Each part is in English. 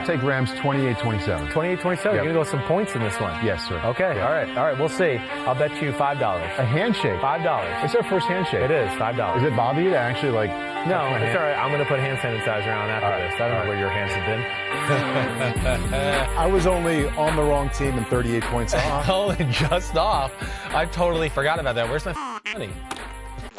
I'll take Rams 28-27. 28-27. You're going to go some points in this one. Yes, sir. Okay. Yeah. All right. We'll see. I'll bet you $5. A handshake. $5. It's our first handshake. It is $5. Does it bother you to actually like? No, it's all right. I'm going to put hand sanitizer on after this. I don't know where your hands have been. I was only on the wrong team and 38 points off. Only just off. I totally forgot about that. Where's my money?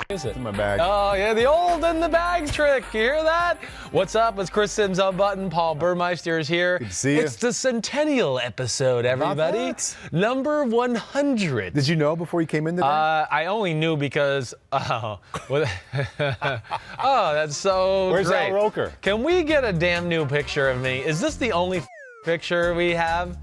Is it? It's in my bag. Oh, yeah, the old in the bag trick. You hear that? What's up? It's Chris Sims Unbuttoned. Paul Burmeister is here. Good to see you. It's the centennial episode, everybody. Number 100. Did you know before you came in today? I only knew because, oh, that's so Where's great. Al Roker? Can we get a damn new picture of me? Is this the only picture we have?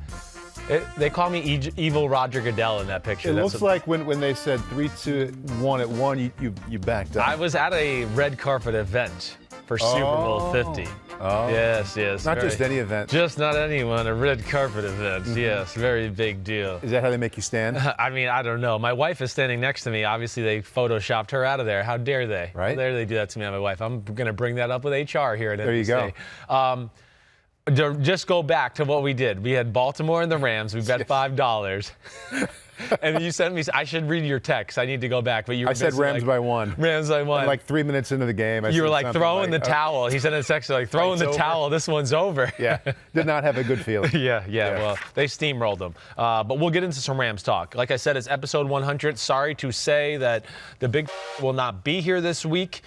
They call me evil Roger Goodell in that picture. It looks like when they said 3, 2, 1 at 1, you backed up. I was at a red carpet event for Super Bowl 50. Oh. Yes. Not just any event. Just not anyone, a red carpet event. Mm-hmm. Yes, very big deal. Is that how they make you stand? I mean, I don't know. My wife is standing next to me. Obviously, they photoshopped her out of there. How dare they? Right. How dare they do that to me and my wife? I'm going to bring that up with HR here at There you go. Just go back to what we did. We had Baltimore and the Rams. We bet $5. And you sent me, I should read your text. I need to go back. But you were I said Rams by 1. Rams by 1. And like 3 minutes into the game. You were like, throwing the towel. He sent a text like, throwing the towel. This one's over. Yeah. Did not have a good feeling. Yeah. Well, they steamrolled them. But we'll get into some Rams talk. Like I said, it's episode 100. Sorry to say that the big will not be here this week.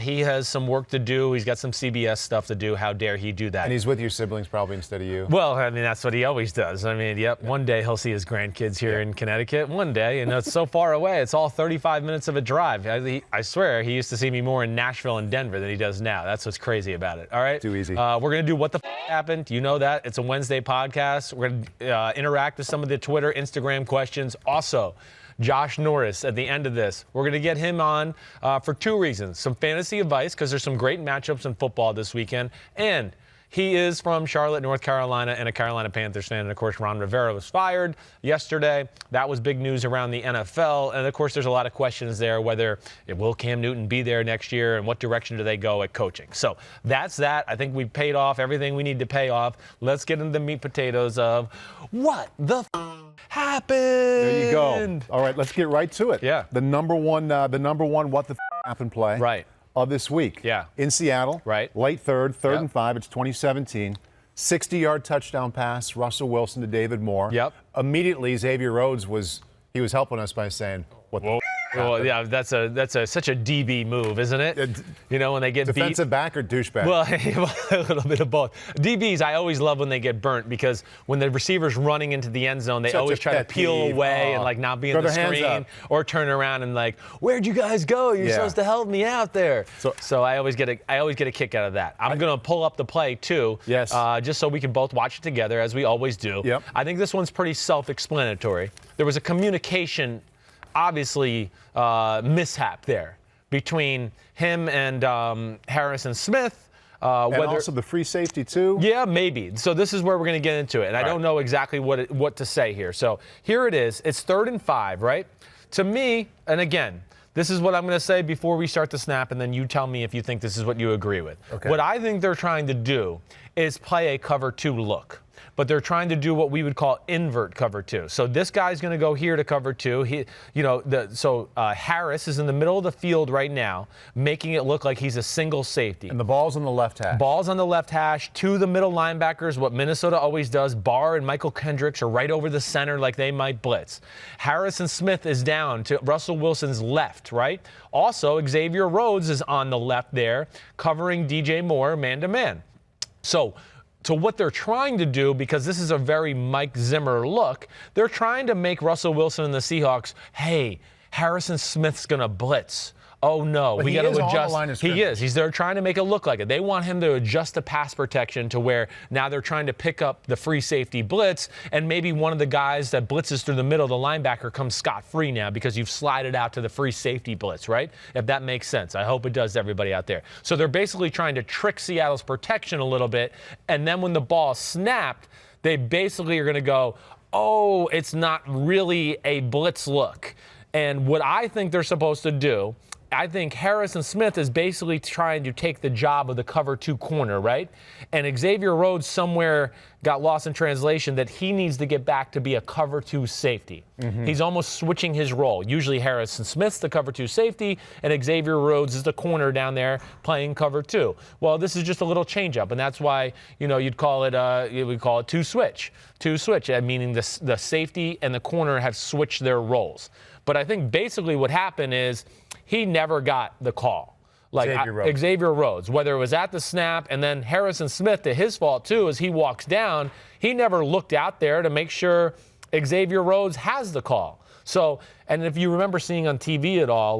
He has some work to do. He's got some CBS stuff to do. How dare he do that? And he's with your siblings probably instead of you. Well, I mean, that's what he always does. I mean, yep. One day he'll see his grandkids here in Connecticut. One day. And it's so far away. It's all 35 minutes of a drive. I swear, he used to see me more in Nashville and Denver than he does now. That's what's crazy about it. All right? Too easy. We're going to do What the Happened. You know that. It's a Wednesday podcast. We're going to interact with some of the Twitter, Instagram questions. Also, Josh Norris at the end of this. We're going to get him on for 2 reasons. Some fantasy advice, because there's some great matchups in football this weekend. And he is from Charlotte, North Carolina, and a Carolina Panthers fan. And, of course, Ron Rivera was fired yesterday. That was big news around the NFL. And, of course, there's a lot of questions there, whether will Cam Newton be there next year and what direction do they go at coaching. So that's that. I think we've paid off everything we need to pay off. Let's get into the meat potatoes of what the happened. There you go. All right, let's get right to it. Yeah. The number one what the happened play. Right. Of this week. Yeah. In Seattle. Right. Late third and 5. It's 2017. 60-yard touchdown pass, Russell Wilson to David Moore. Yep. Immediately, Xavier Rhodes was helping us by saying, what the Well, yeah, that's such a DB move, isn't it? You know, when they get defensive beat. back or douchebag? Well, a little bit of both. DBs, I always love when they get burnt because when the receiver's running into the end zone, they always try to peel away and like not be in the screen or turn around and like, where'd you guys go? You're supposed to help me out there. So I always get a kick out of that. I'm gonna pull up the play too. Yes. Just so we can both watch it together as we always do. Yep. I think this one's pretty self-explanatory. There was a communication, obviously, mishap there between him and Harrison Smith. And also the free safety too? Yeah, maybe. So this is where we're going to get into it. And I don't know exactly what to say here. So here it is. It's 3rd and 5, right? To me, and again, this is what I'm going to say before we start the snap, and then you tell me if you think this is what you agree with. Okay. What I think they're trying to do is play a cover 2 look. But they're trying to do what we would call invert cover 2. So this guy's going to go here to cover 2. Harris is in the middle of the field right now, making it look like he's a single safety. And the ball's on the left hash. Ball's on the left hash to the middle linebackers, what Minnesota always does. Barr and Michael Kendricks are right over the center like they might blitz. Harrison Smith is down to Russell Wilson's left, right? Also, Xavier Rhodes is on the left there, covering DJ Moore man-to-man. So what they're trying to do, because this is a very Mike Zimmer look, they're trying to make Russell Wilson and the Seahawks, hey, Harrison Smith's going to blitz. Oh, no, we got to adjust. He is. They're trying to make it look like it. They want him to adjust the pass protection to where now they're trying to pick up the free safety blitz, and maybe one of the guys that blitzes through the middle, the linebacker, comes scot-free now because you've slided out to the free safety blitz, right? If that makes sense. I hope it does to everybody out there. So they're basically trying to trick Seattle's protection a little bit, and then when the ball snapped, they basically are going to go, oh, it's not really a blitz look. And what I think they're supposed to do I think Harrison Smith is basically trying to take the job of the cover 2 corner, right? And Xavier Rhodes somewhere got lost in translation that he needs to get back to be a cover 2 safety. He's almost switching his role. Usually Harrison Smith's the cover 2 safety, and Xavier Rhodes is the corner down there playing cover 2. Well, this is just a little change-up, and that's why, you'd call it, we call it 2-switch. 2-switch, meaning the safety and the corner have switched their roles. But I think basically what happened is he never got the call. Xavier Rhodes, whether it was at the snap, and then Harrison Smith, to his fault too, as he walks down, he never looked out there to make sure Xavier Rhodes has the call. So, and if you remember seeing on TV at all,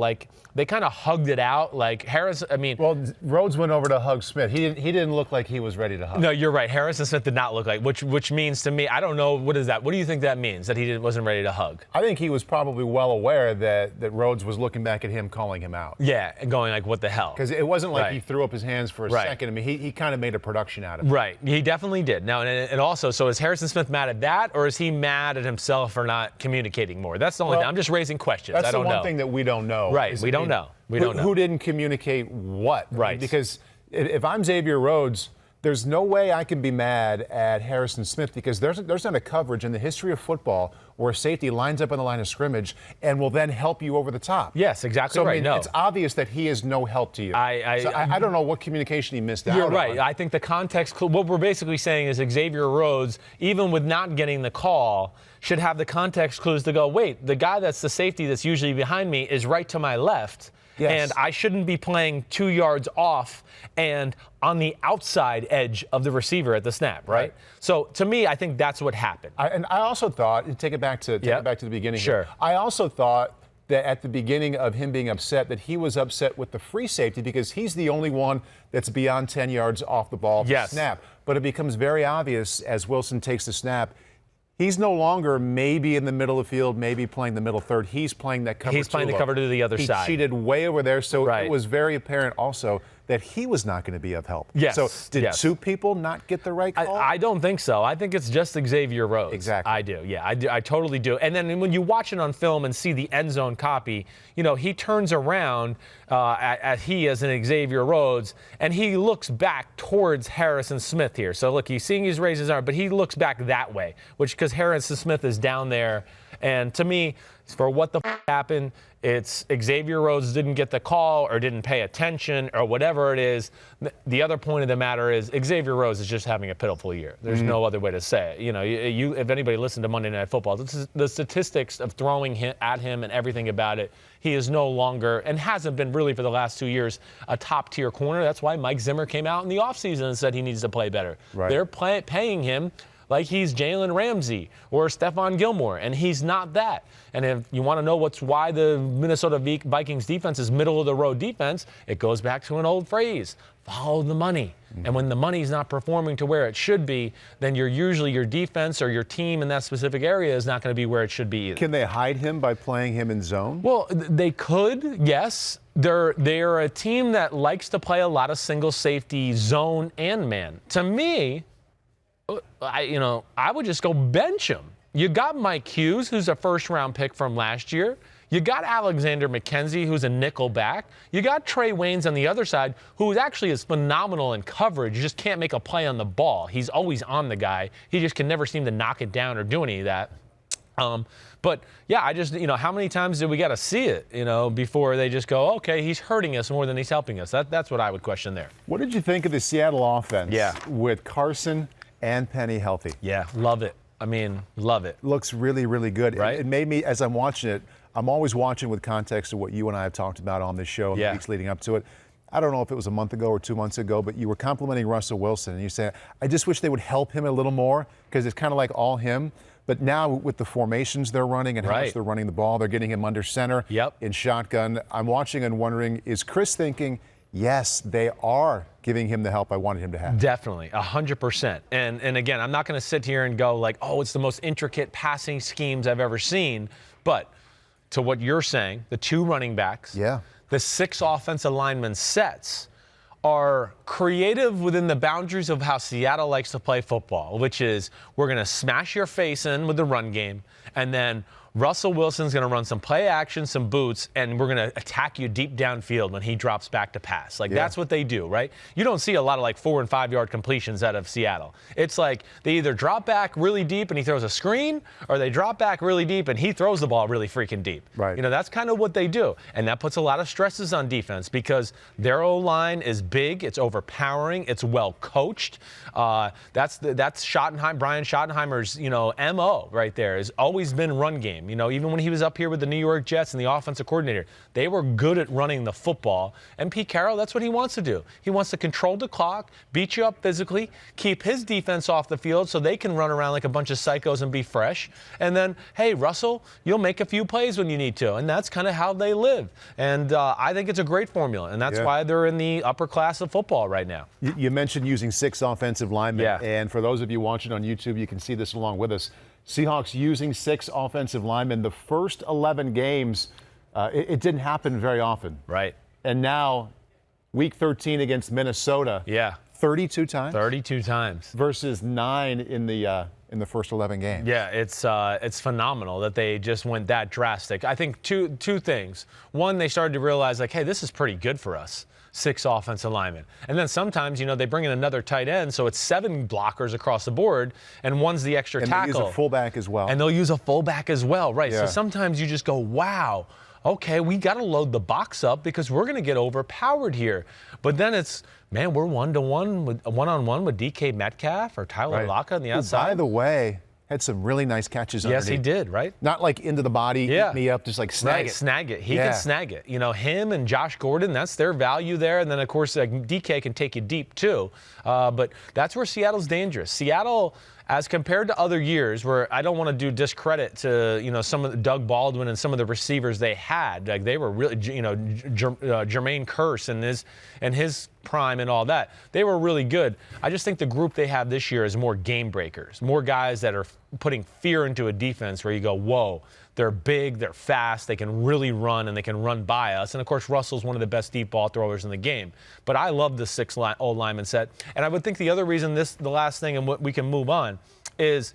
they kind of hugged it out. Well, Rhodes went over to hug Smith. He didn't look like he was ready to hug. No, you're right. Harrison Smith did not look like, which means to me, I don't know, what is that? What do you think that means, that he wasn't ready to hug? I think he was probably well aware that Rhodes was looking back at him, calling him out. Yeah, and going like, what the hell? Because it wasn't like he threw up his hands for a second. I mean, he kind of made a production out of it. Right. He definitely did. Now, and also, so is Harrison Smith mad at that, or is he mad at himself for not communicating more? That's the only thing. I'm just raising questions. That's I don't the one know. thing that we don't know. Right. We don't know. We don't know. Who didn't communicate what? Right. Because if I'm Xavier Rhodes, there's no way I can be mad at Harrison Smith, because there's not a coverage in the history of football where a safety lines up on the line of scrimmage and will then help you over the top. Yes, exactly so, right. I mean, it's obvious that he is no help to you. I don't know what communication he missed out on. You're right. I think the context, what we're basically saying is Xavier Rhodes, even with not getting the call, should have the context clues to go, wait, the guy that's the safety that's usually behind me is right to my left. Yes. And I shouldn't be playing 2 yards off and on the outside edge of the receiver at the snap, right? So to me, I think that's what happened. I also thought, take it back to the beginning. Sure. I also thought that at the beginning of him being upset, that he was upset with the free safety because he's the only one that's beyond 10 yards off the ball to snap. But it becomes very obvious as Wilson takes the snap, he's no longer maybe in the middle of the field, maybe playing the middle third. He's playing that cover 2. He's playing the cover to the other side. He cheated way over there, so it was very apparent also that he was not going to be of help. Yes. So did 2 people not get the right call? I don't think so. I think it's just Xavier Rhodes. Exactly. I do. Yeah, I do. I totally do. And then when you watch it on film and see the end zone copy, he turns around as an Xavier Rhodes, and he looks back towards Harrison Smith here. So look, he's seeing he's raised his arm, but he looks back that way, because Harrison Smith is down there. And to me, for what the happened, it's Xavier Rhodes didn't get the call or didn't pay attention or whatever it is. The other point of the matter is Xavier Rhodes is just having a pitiful year. There's no other way to say it. If anybody listened to Monday Night Football, the statistics of throwing at him and everything about it, he is no longer, and hasn't been really for the last 2 years, a top-tier corner. That's why Mike Zimmer came out in the offseason and said he needs to play better. Right. They're paying him like he's Jalen Ramsey or Stephon Gilmore, and he's not that. And if you want to know why the Minnesota Vikings defense is middle-of-the-road defense, it goes back to an old phrase, follow the money. And when the money's not performing to where it should be, then usually your defense or your team in that specific area is not going to be where it should be either. Can they hide him by playing him in zone? Well, they could, yes. They're a team that likes to play a lot of single safety, zone, and man. To me, I would just go bench him. You got Mike Hughes, who's a first-round pick from last year. You got Alexander McKenzie, who's a nickel back. You got Trey Waynes on the other side, who actually is phenomenal in coverage. You just can't make a play on the ball. He's always on the guy. He just can never seem to knock it down or do any of that. But, yeah, I just, how many times did we got to see it, before they just go, okay, he's hurting us more than he's helping us? That's what I would question there. What did you think of the Seattle offense with Carson and Penny healthy? Yeah, love it. Love it. Looks really, really good. Right? It made me, as I'm watching it, I'm always watching with context of what you and I have talked about on this show in the weeks leading up to it. I don't know if it was a month ago or 2 months ago, but you were complimenting Russell Wilson, and you said, I just wish they would help him a little more, because it's kind of like all him. But now with the formations they're running and how much they're running the ball, they're getting him under center in shotgun. I'm watching and wondering, is Chris thinking, yes, they are giving him the help I wanted him to have? Definitely, 100%. And again, I'm not going to sit here and go like, oh, it's the most intricate passing schemes I've ever seen. But to what you're saying, the 2 running backs, the 6 offensive lineman sets are creative within the boundaries of how Seattle likes to play football, which is we're going to smash your face in with the run game, and then Russell Wilson's going to run some play action, some boots, and we're going to attack you deep downfield when he drops back to pass. Like, that's what they do, right? You don't see a lot of, like, 4- and 5-yard completions out of Seattle. It's like they either drop back really deep and he throws a screen, or they drop back really deep and he throws the ball really freaking deep. Right. You know, that's kind of what they do. And that puts a lot of stresses on defense because their O-line is big, it's overpowering, it's well coached. That's Schottenheim, Brian Schottenheimer's, you know, MO right there. Has always been run game. You know, even when he was up here with the New York Jets and the offensive coordinator, they were good at running the football. And Pete Carroll, that's what he wants to do. He wants to control the clock, beat you up physically, keep his defense off the field so they can run around like a bunch of psychos and be fresh. And then, hey, Russell, you'll make a few plays when you need to. And that's kind of how they live. And I think it's a great formula. And that's why they're in the upper class of football right now. You mentioned using 6 offensive linemen. Yeah. And for those of you watching on YouTube, you can see this along with us. Seahawks using 6 offensive linemen. The first 11 games, it didn't happen very often. Right. And now, week 13 against Minnesota. 32 times? 32 times. Versus 9 in the first 11 games. Yeah, it's phenomenal that they just went that drastic. I think two things. One, they started to realize, like, hey, this is pretty good for us. 6 offensive linemen. And then sometimes, you know, they bring in another tight end, so it's 7 blockers across the board, and one's the extra tackle. And they use a fullback as well. And they'll use a fullback as well, right? So sometimes you just go, wow, okay, we got to load the box up because we're going to get overpowered here. But then it's, man, we're one-on-one with DK Metcalf or Tyler Lockett on the outside. By the way, had some really nice catches underneath. Yes, he did, right? Not like into the body, eat me up, just like snag it. Snag it. He can snag it. You know, him and Josh Gordon, that's their value there. And then, of course, DK can take you deep, too. But that's where Seattle's dangerous. Seattle, as compared to other years, where I don't want to do discredit to, you know, some of the Doug Baldwin and some of the receivers they had. Like, they were really, you know, Jermaine Kearse and his prime and all that. They were really good. I just think the group they have this year is more game breakers, more guys that are putting fear into a defense where you go, whoa, they're big, they're fast, they can really run, and they can run by us. And, of course, Russell's one of the best deep ball throwers in the game. But I love the 6 old lineman set. And I would think the other reason the last thing and what we can move on is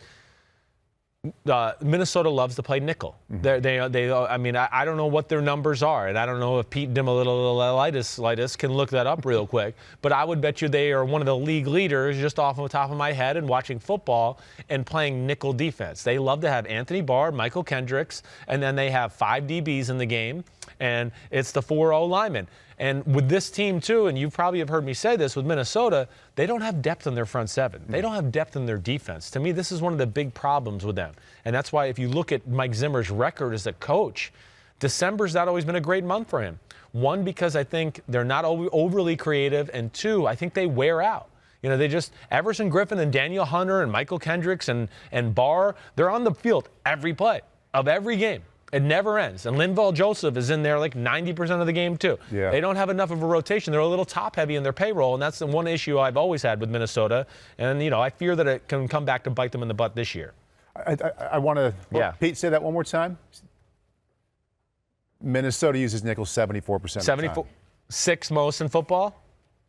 Minnesota loves to play nickel. I mean, I don't know what their numbers are, and I don't know if Pete Dimalitolitis can look that up real quick, but I would bet you they are one of the league leaders just off the top of my head and watching football and playing nickel defense. They love to have Anthony Barr, Michael Kendricks, and then they have 5 DBs in the game, and it's the 4 O-linemen. And with this team, too, and you probably have heard me say this, with Minnesota, they don't have depth in their front 7. They don't have depth in their defense. To me, this is one of the big problems with them. And that's why if you look at Mike Zimmer's record as a coach, December's not always been a great month for him. 1, because I think they're not overly creative, and 2, I think they wear out. You know, they just, Everson Griffin and Daniel Hunter and Michael Kendricks and Barr, they're on the field every play of every game. It never ends. And Linval Joseph is in there like 90% of the game, too. Yeah. They don't have enough of a rotation. They're a little top-heavy in their payroll, and that's the one issue I've always had with Minnesota. And, you know, I fear that it can come back to bite them in the butt this year. I want to, Pete, say that one more time. Minnesota uses nickel 74% of the time. 6th most in football?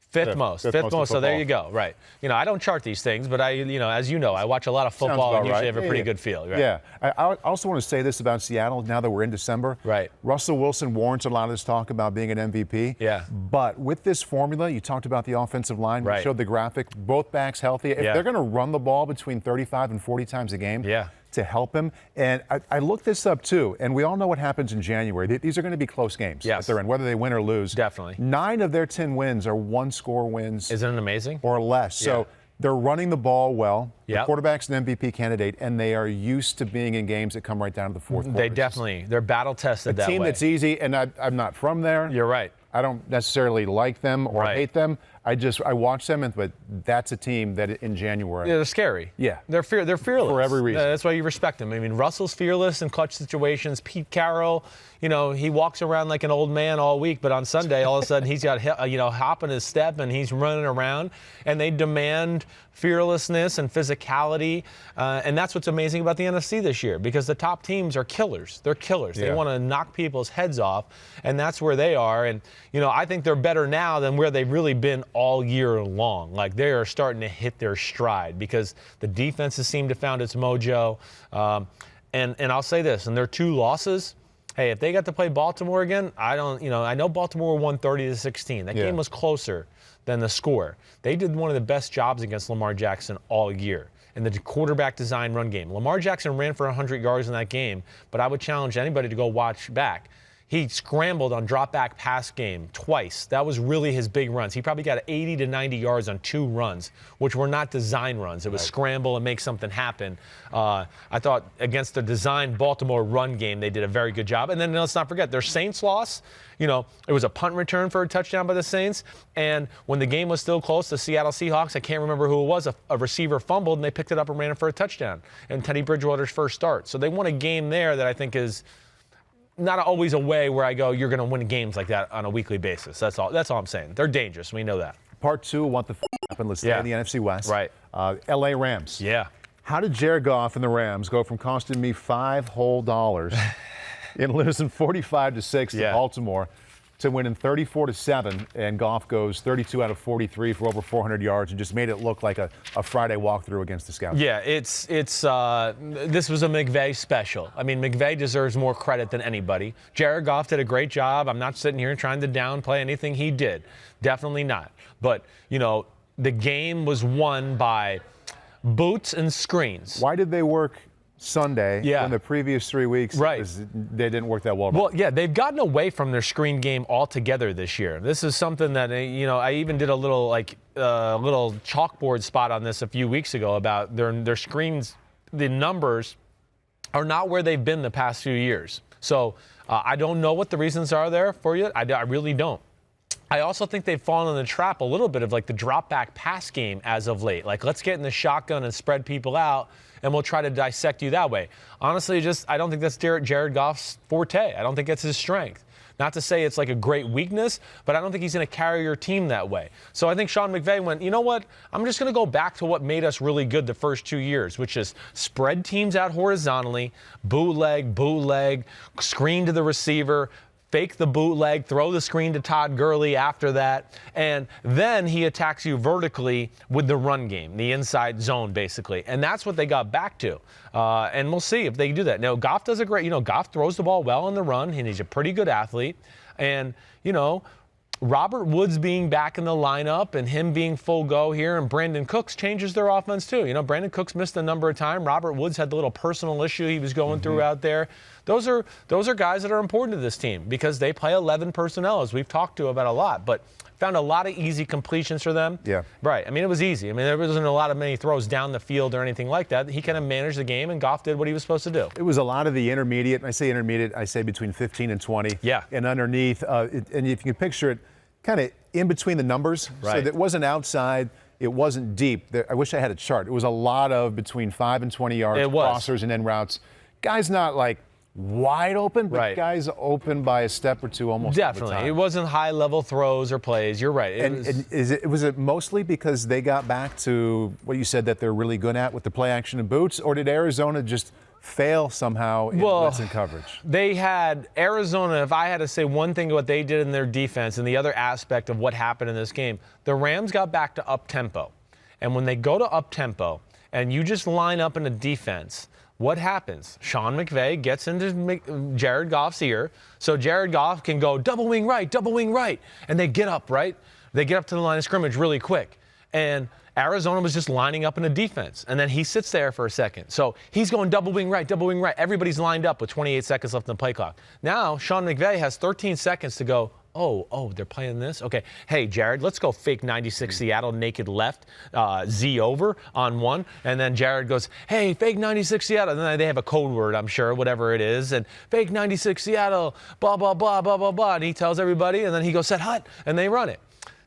Fifth most. So there you go. Right. You know, I don't chart these things, but as you know, I watch a lot of football and usually have a pretty good feel. Right? Yeah. I also want to say this about Seattle now that we're in December. Right. Russell Wilson warrants a lot of this talk about being an MVP. Yeah. But with this formula, you talked about the offensive line. Right. You showed the graphic. Both backs healthy. If they're going to run the ball between 35 and 40 times a game. To help him. And I looked this up, too, and we all know what happens in January. These are going to be close games that they're in, whether they win or lose. Definitely. 9 of their 10 wins are 1-score wins. Isn't it amazing? Or less. Yeah. So they're running the ball well. The quarterback's an MVP candidate, and they are used to being in games that come right down to the fourth quarter. They're battle tested that way. A team that's easy, and I'm not from there. You're right. I don't necessarily like them or hate them. I watch them, but that's a team that in January. Yeah, they're scary. Yeah. They're fearless. For every reason. That's why you respect them. I mean, Russell's fearless in clutch situations. Pete Carroll, you know, he walks around like an old man all week, but on Sunday, all of a sudden, he's got, hop in his step and he's running around. And they demand fearlessness and physicality. And that's what's amazing about the NFC this year, because the top teams are killers. They're killers. They want to knock people's heads off, and that's where they are. And, you know, I think they're better now than where they've really been all year long. Like, they are starting to hit their stride because the defenses seem to have found its mojo. And I'll say this, in their 2 losses, hey, if they got to play Baltimore again, I know Baltimore won 30-16. That game was closer than the score. They did one of the best jobs against Lamar Jackson all year in the quarterback design run game. Lamar Jackson ran for 100 yards in that game, but I would challenge anybody to go watch back. He scrambled on drop-back pass game twice. That was really his big runs. He probably got 80 to 90 yards on 2 runs, which were not design runs. It was scramble and make something happen. I thought against the design Baltimore run game, they did a very good job. And then let's not forget, their Saints loss, it was a punt return for a touchdown by the Saints. And when the game was still close, the Seattle Seahawks, I can't remember who it was, a receiver fumbled, and they picked it up and ran it for a touchdown. And Teddy Bridgewater's first start. So they won a game there that I think is not always a way where I go, you're going to win games like that on a weekly basis. That's all I'm saying. They're dangerous. We know that. Part 2, what the happened? Let's stay in the NFC West. Right. L.A. Rams. Yeah. How did Jared Goff and the Rams go from costing me $5 whole in losing 45-6 to Baltimore to winning 34-7, and Goff goes 32 out of 43 for over 400 yards and just made it look like a Friday walkthrough against the Scouts? Yeah, this was a McVay special. I mean, McVay deserves more credit than anybody. Jared Goff did a great job. I'm not sitting here trying to downplay anything he did. Definitely not. But, the game was won by boots and screens. Why did they work Sunday in the previous 3 weeks? Right. They didn't work that well. Well, yeah, they've gotten away from their screen game altogether this year. This is something that, I even did a little little chalkboard spot on this a few weeks ago about their screens. The numbers are not where they've been the past few years. So I don't know what the reasons are there for you. I really don't. I also think they've fallen in the trap a little bit of the drop back pass game as of late. Let's get in the shotgun and spread people out, and we'll try to dissect you that way. Honestly, I don't think that's Jared Goff's forte. I don't think that's his strength. Not to say it's a great weakness, but I don't think he's going to carry your team that way. So I think Sean McVay went, you know what? I'm just going to go back to what made us really good the first 2 years, which is spread teams out horizontally, bootleg, screen to the receiver, fake the bootleg, throw the screen to Todd Gurley after that, and then he attacks you vertically with the run game, the inside zone, basically. And that's what they got back to. And we'll see if they do that. Now, Goff does a great, Goff throws the ball well on the run, and he's a pretty good athlete. And, Robert Woods being back in the lineup and him being full go here, and Brandon Cooks changes their offense too. Brandon Cooks missed a number of times. Robert Woods had the little personal issue he was going through out there. Those are guys that are important to this team because they play 11 personnel, as we've talked to about a lot. But found a lot of easy completions for them. Yeah. Right. I mean, it was easy. I mean, there wasn't a lot of many throws down the field or anything like that. He kind of managed the game, and Goff did what he was supposed to do. It was a lot of the intermediate. I say intermediate, I say between 15 and 20. Yeah. And underneath, and if you can picture it, kind of in between the numbers. Right. So that it wasn't outside, it wasn't deep. I wish I had a chart. It was a lot of between 5 and 20 yards, crossers and end routes. Guys not wide open, but guys open by a step or two almost. Definitely. All the time. It wasn't high-level throws or plays. You're right. Was it mostly because they got back to what you said that they're really good at with the play action and boots, or did Arizona just fail somehow in blitz and coverage? They had Arizona, if I had to say one thing what they did in their defense and the other aspect of what happened in this game, the Rams got back to up-tempo. And when they go to up-tempo and you just line up in a defense, what happens? Sean McVay gets into Jared Goff's ear, so Jared Goff can go double wing right, and they get up, right? They get up to the line of scrimmage really quick. And Arizona was just lining up in a defense, and then he sits there for a second. So he's going double wing right. Everybody's lined up with 28 seconds left on the play clock. Now, Sean McVay has 13 seconds to go, oh, they're playing this? Okay. Hey, Jared, let's go fake 96 Seattle, naked left, Z over on one. And then Jared goes, hey, fake 96 Seattle. And then they have a code word, I'm sure, whatever it is. And fake 96 Seattle, blah, blah, blah, blah, blah, blah. And he tells everybody, and then he goes, set hut, and they run it.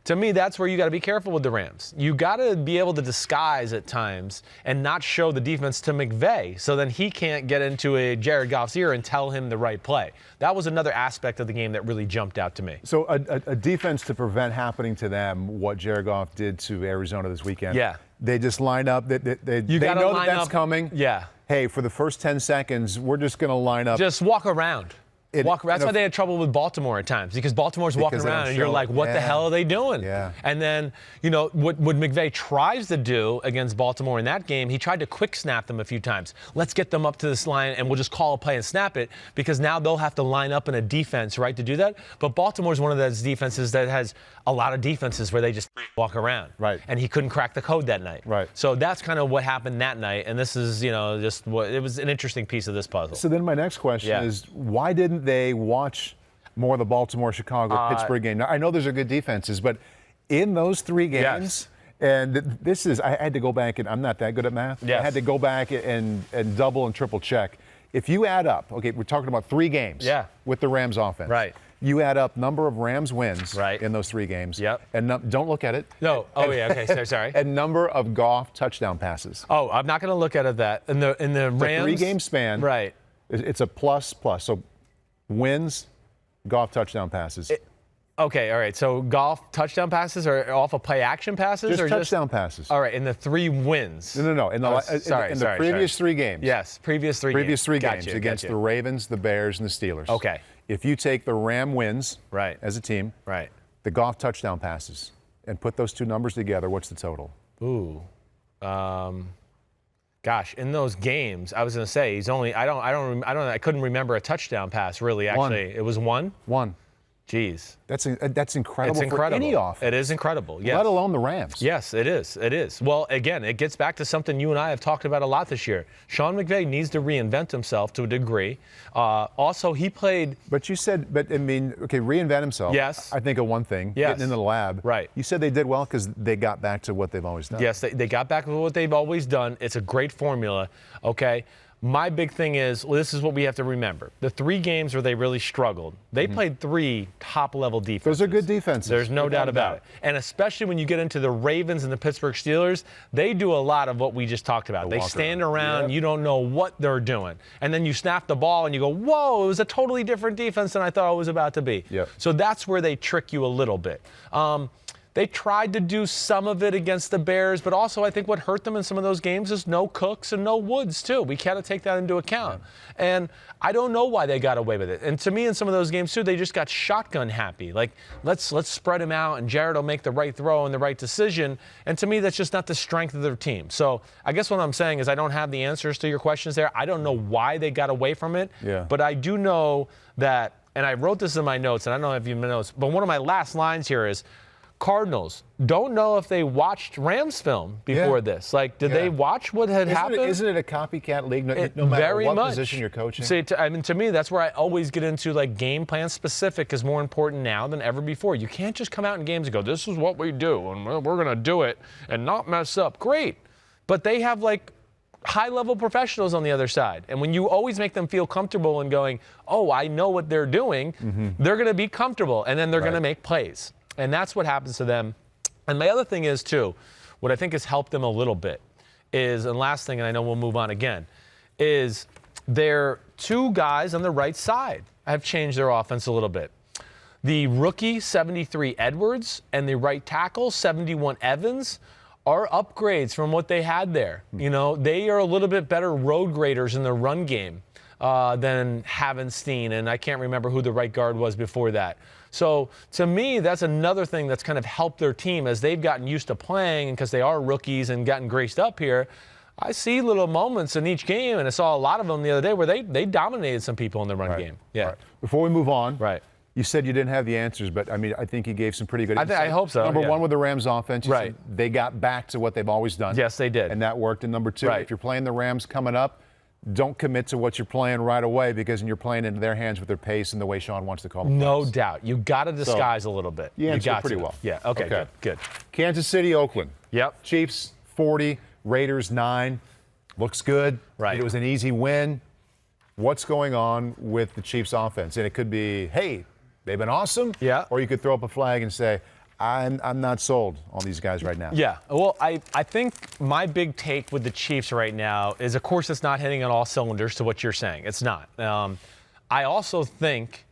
To me, that's where you got to be careful with the Rams. You got to be able to disguise at times and not show the defense to McVay, so then he can't get into a Jared Goff's ear and tell him the right play. That was another aspect of the game that really jumped out to me. So a defense to prevent happening to them what Jared Goff did to Arizona this weekend. Yeah. They just line up. They know that's coming. Yeah. Hey, for the first 10 seconds, we're just going to line up. Just walk around. That's why they had trouble with Baltimore at times, because Baltimore's walking around and you're like, what the hell are they doing? Yeah. And then, what McVay tries to do against Baltimore in that game, he tried to quick snap them a few times. Let's get them up to this line and we'll just call a play and snap it, because now they'll have to line up in a defense, right, to do that. But Baltimore's one of those defenses that has a lot of defenses where they just walk around. Right. And he couldn't crack the code that night. Right. So that's kind of what happened that night. And this is, just what it was an interesting piece of this puzzle. So then my next question is, why didn't they watch more of the Baltimore, Chicago, Pittsburgh game? Now, I know those are good defenses, but in those 3 games, and I had to go back, and I'm not that good at math. Yes. I had to go back and double and triple check. If you add up, okay, we're talking about 3 games with the Rams offense. Right. You add up number of Rams wins in those 3 games. Yep. And don't look at it. No. Oh, yeah. Okay. Sorry. And number of Goff touchdown passes. Oh, I'm not going to look at it that. In the Rams. The 3-game span. Right. It's a plus. So wins, Goff touchdown passes. Okay, all right. So Goff touchdown passes or off of play action passes? Just or touchdown passes. All right, in the 3 wins. No. In the previous 3 games. Yes, previous 3 games. Previous 3 games against the Ravens, the Bears, and the Steelers. Okay. If you take the Ram wins as a team, the Goff touchdown passes, and put those 2 numbers together, what's the total? Ooh. Gosh, in those games, I was going to say he's only I couldn't remember a touchdown pass really actually. 1. It was 1? 1. Jeez. That's incredible. It's incredible. For any offense. It is incredible. Yes. Let alone the Rams. Yes, it is. It is. Well, again, it gets back to something you and I have talked about a lot this year. Sean McVay needs to reinvent himself to a degree. Also, he played. But you said, reinvent himself. Yes. I think of one thing. Yes. Getting in the lab. Right. You said they did well because they got back to what they've always done. Yes, they got back to what they've always done. It's a great formula. Okay. My big thing is, this is what we have to remember. The 3 games where they really struggled, they played 3 top-level defenses. Those are good defenses. There's no doubt about it. And especially when you get into the Ravens and the Pittsburgh Steelers, they do a lot of what we just talked about. They stand around, you don't know what they're doing. And then you snap the ball and you go, whoa, it was a totally different defense than I thought it was about to be. Yep. So that's where they trick you a little bit. They tried to do some of it against the Bears, but also I think what hurt them in some of those games is no Cooks and no Woods, too. We got to take that into account. Yeah. And I don't know why they got away with it. And to me, in some of those games, too, they just got shotgun happy. Like, let's spread him out, and Jared will make the right throw and the right decision. And to me, that's just not the strength of their team. So I guess what I'm saying is I don't have the answers to your questions there. I don't know why they got away from it. Yeah. But I do know that, and I wrote this in my notes, and I don't know if you noticed, but one of my last lines here is, Cardinals don't know if they watched Rams film before this. Like, did they watch what had happened? Isn't it a copycat league? No matter what position you're coaching. See, to me, that's where I always get into, like, game plan specific is more important now than ever before. You can't just come out in games and go, this is what we do, and we're going to do it and not mess up. Great. But they have, like, high-level professionals on the other side. And when you always make them feel comfortable and going, oh, I know what they're doing, they're going to be comfortable, and then they're going to make plays. And that's what happens to them. And my other thing is, too, what I think has helped them a little bit is, and last thing, and I know we'll move on again, is their 2 guys on the right side have changed their offense a little bit. The rookie, 73 Edwards, and the right tackle, 71 Evans, are upgrades from what they had there. You know, they are a little bit better road graders in the run game than Havenstein, and I can't remember who the right guard was before that. So, to me, that's another thing that's kind of helped their team as they've gotten used to playing, and because they are rookies and gotten graced up here. I see little moments in each game, and I saw a lot of them the other day where they dominated some people in the run game. Yeah. Right. Before we move on, you said you didn't have the answers, but, I mean, I think you gave some pretty good insight. I hope so. Number 1 with the Rams offense, you said they got back to what they've always done. Yes, they did. And that worked. And number 2, if you're playing the Rams coming up, don't commit to what you're playing right away, because you're playing into their hands with their pace and the way Sean wants to call them. No doubt. You got to disguise a little bit. You answered pretty well. Yeah, okay. Good. Kansas City, Oakland. Yep. Chiefs, 40. Raiders, 9. Looks good. Right. It was an easy win. What's going on with the Chiefs offense? And it could be, hey, they've been awesome. Yeah. Or you could throw up a flag and say, I'm not sold on these guys right now. Yeah. Well, I think my big take with the Chiefs right now is, of course, it's not hitting on all cylinders to what you're saying. It's not. I also think,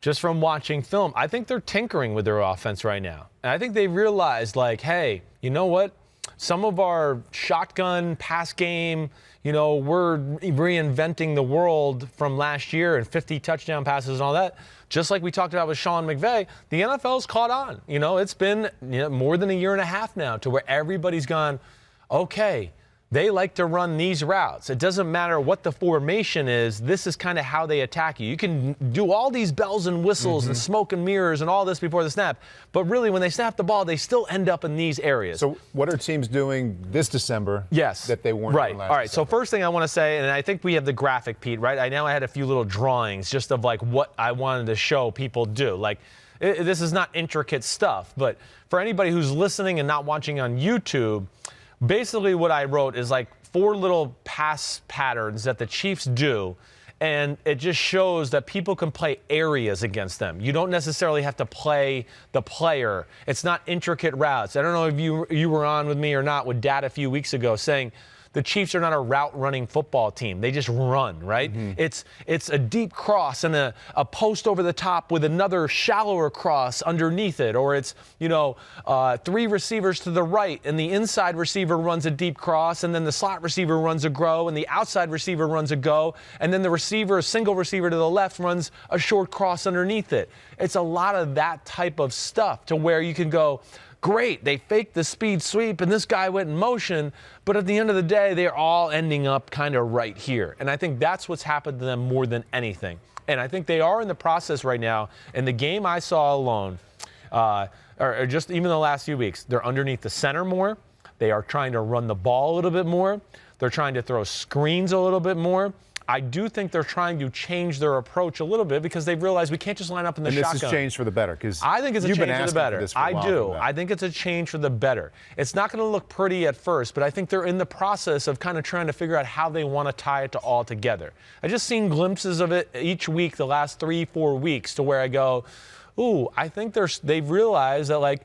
just from watching film, I think they're tinkering with their offense right now. And I think they realized, like, hey, you know what? some of our shotgun pass game, we're reinventing the world from last year and 50 touchdown passes and all that. Just like we talked about with Sean McVay, the NFL's caught on. It's been more than a year and a half now to where everybody's gone, okay, they like to run these routes. It doesn't matter what the formation is. This is kind of how they attack you. You can do all these bells and whistles and smoke and mirrors and all this before the snap. But really, when they snap the ball, they still end up in these areas. So what are teams doing this December that they weren't doing last All right. December? So first thing I want to say, and I think we have the graphic, Pete, right? I had a few little drawings just of like what I wanted to show people do. Like, this is not intricate stuff. But for anybody who's listening and not watching on YouTube, basically what I wrote is like 4 little pass patterns that the Chiefs do, and it just shows that people can play areas against them. You don't necessarily have to play the player. It's not intricate routes. I don't know if you were on with me or not with Dad a few weeks ago saying the Chiefs are not a route-running football team. They just run, right? It's a deep cross and a post over the top with another shallower cross underneath it. Or it's, 3 receivers to the right, and the inside receiver runs a deep cross, and then the slot receiver runs a grow, and the outside receiver runs a go, and then the single receiver to the left runs a short cross underneath it. It's a lot of that type of stuff to where you can go, great, they faked the speed sweep and this guy went in motion, but at the end of the day, they're all ending up kind of right here. And I think that's what's happened to them more than anything. And I think they are in the process right now. In the game I saw alone, or just even the last few weeks, they're underneath the center more. They are trying to run the ball a little bit more. They're trying to throw screens a little bit more. I do think they're trying to change their approach a little bit because they've realized we can't just line up in the shotgun. And this has changed for the better because I think it's a change for the better. I do. I think it's a change for the better. It's not going to look pretty at first, but I think they're in the process of kind of trying to figure out how they want to tie it to all together. I just seen glimpses of it each week the last 3-4 weeks to where I go, ooh, I think they've realized that like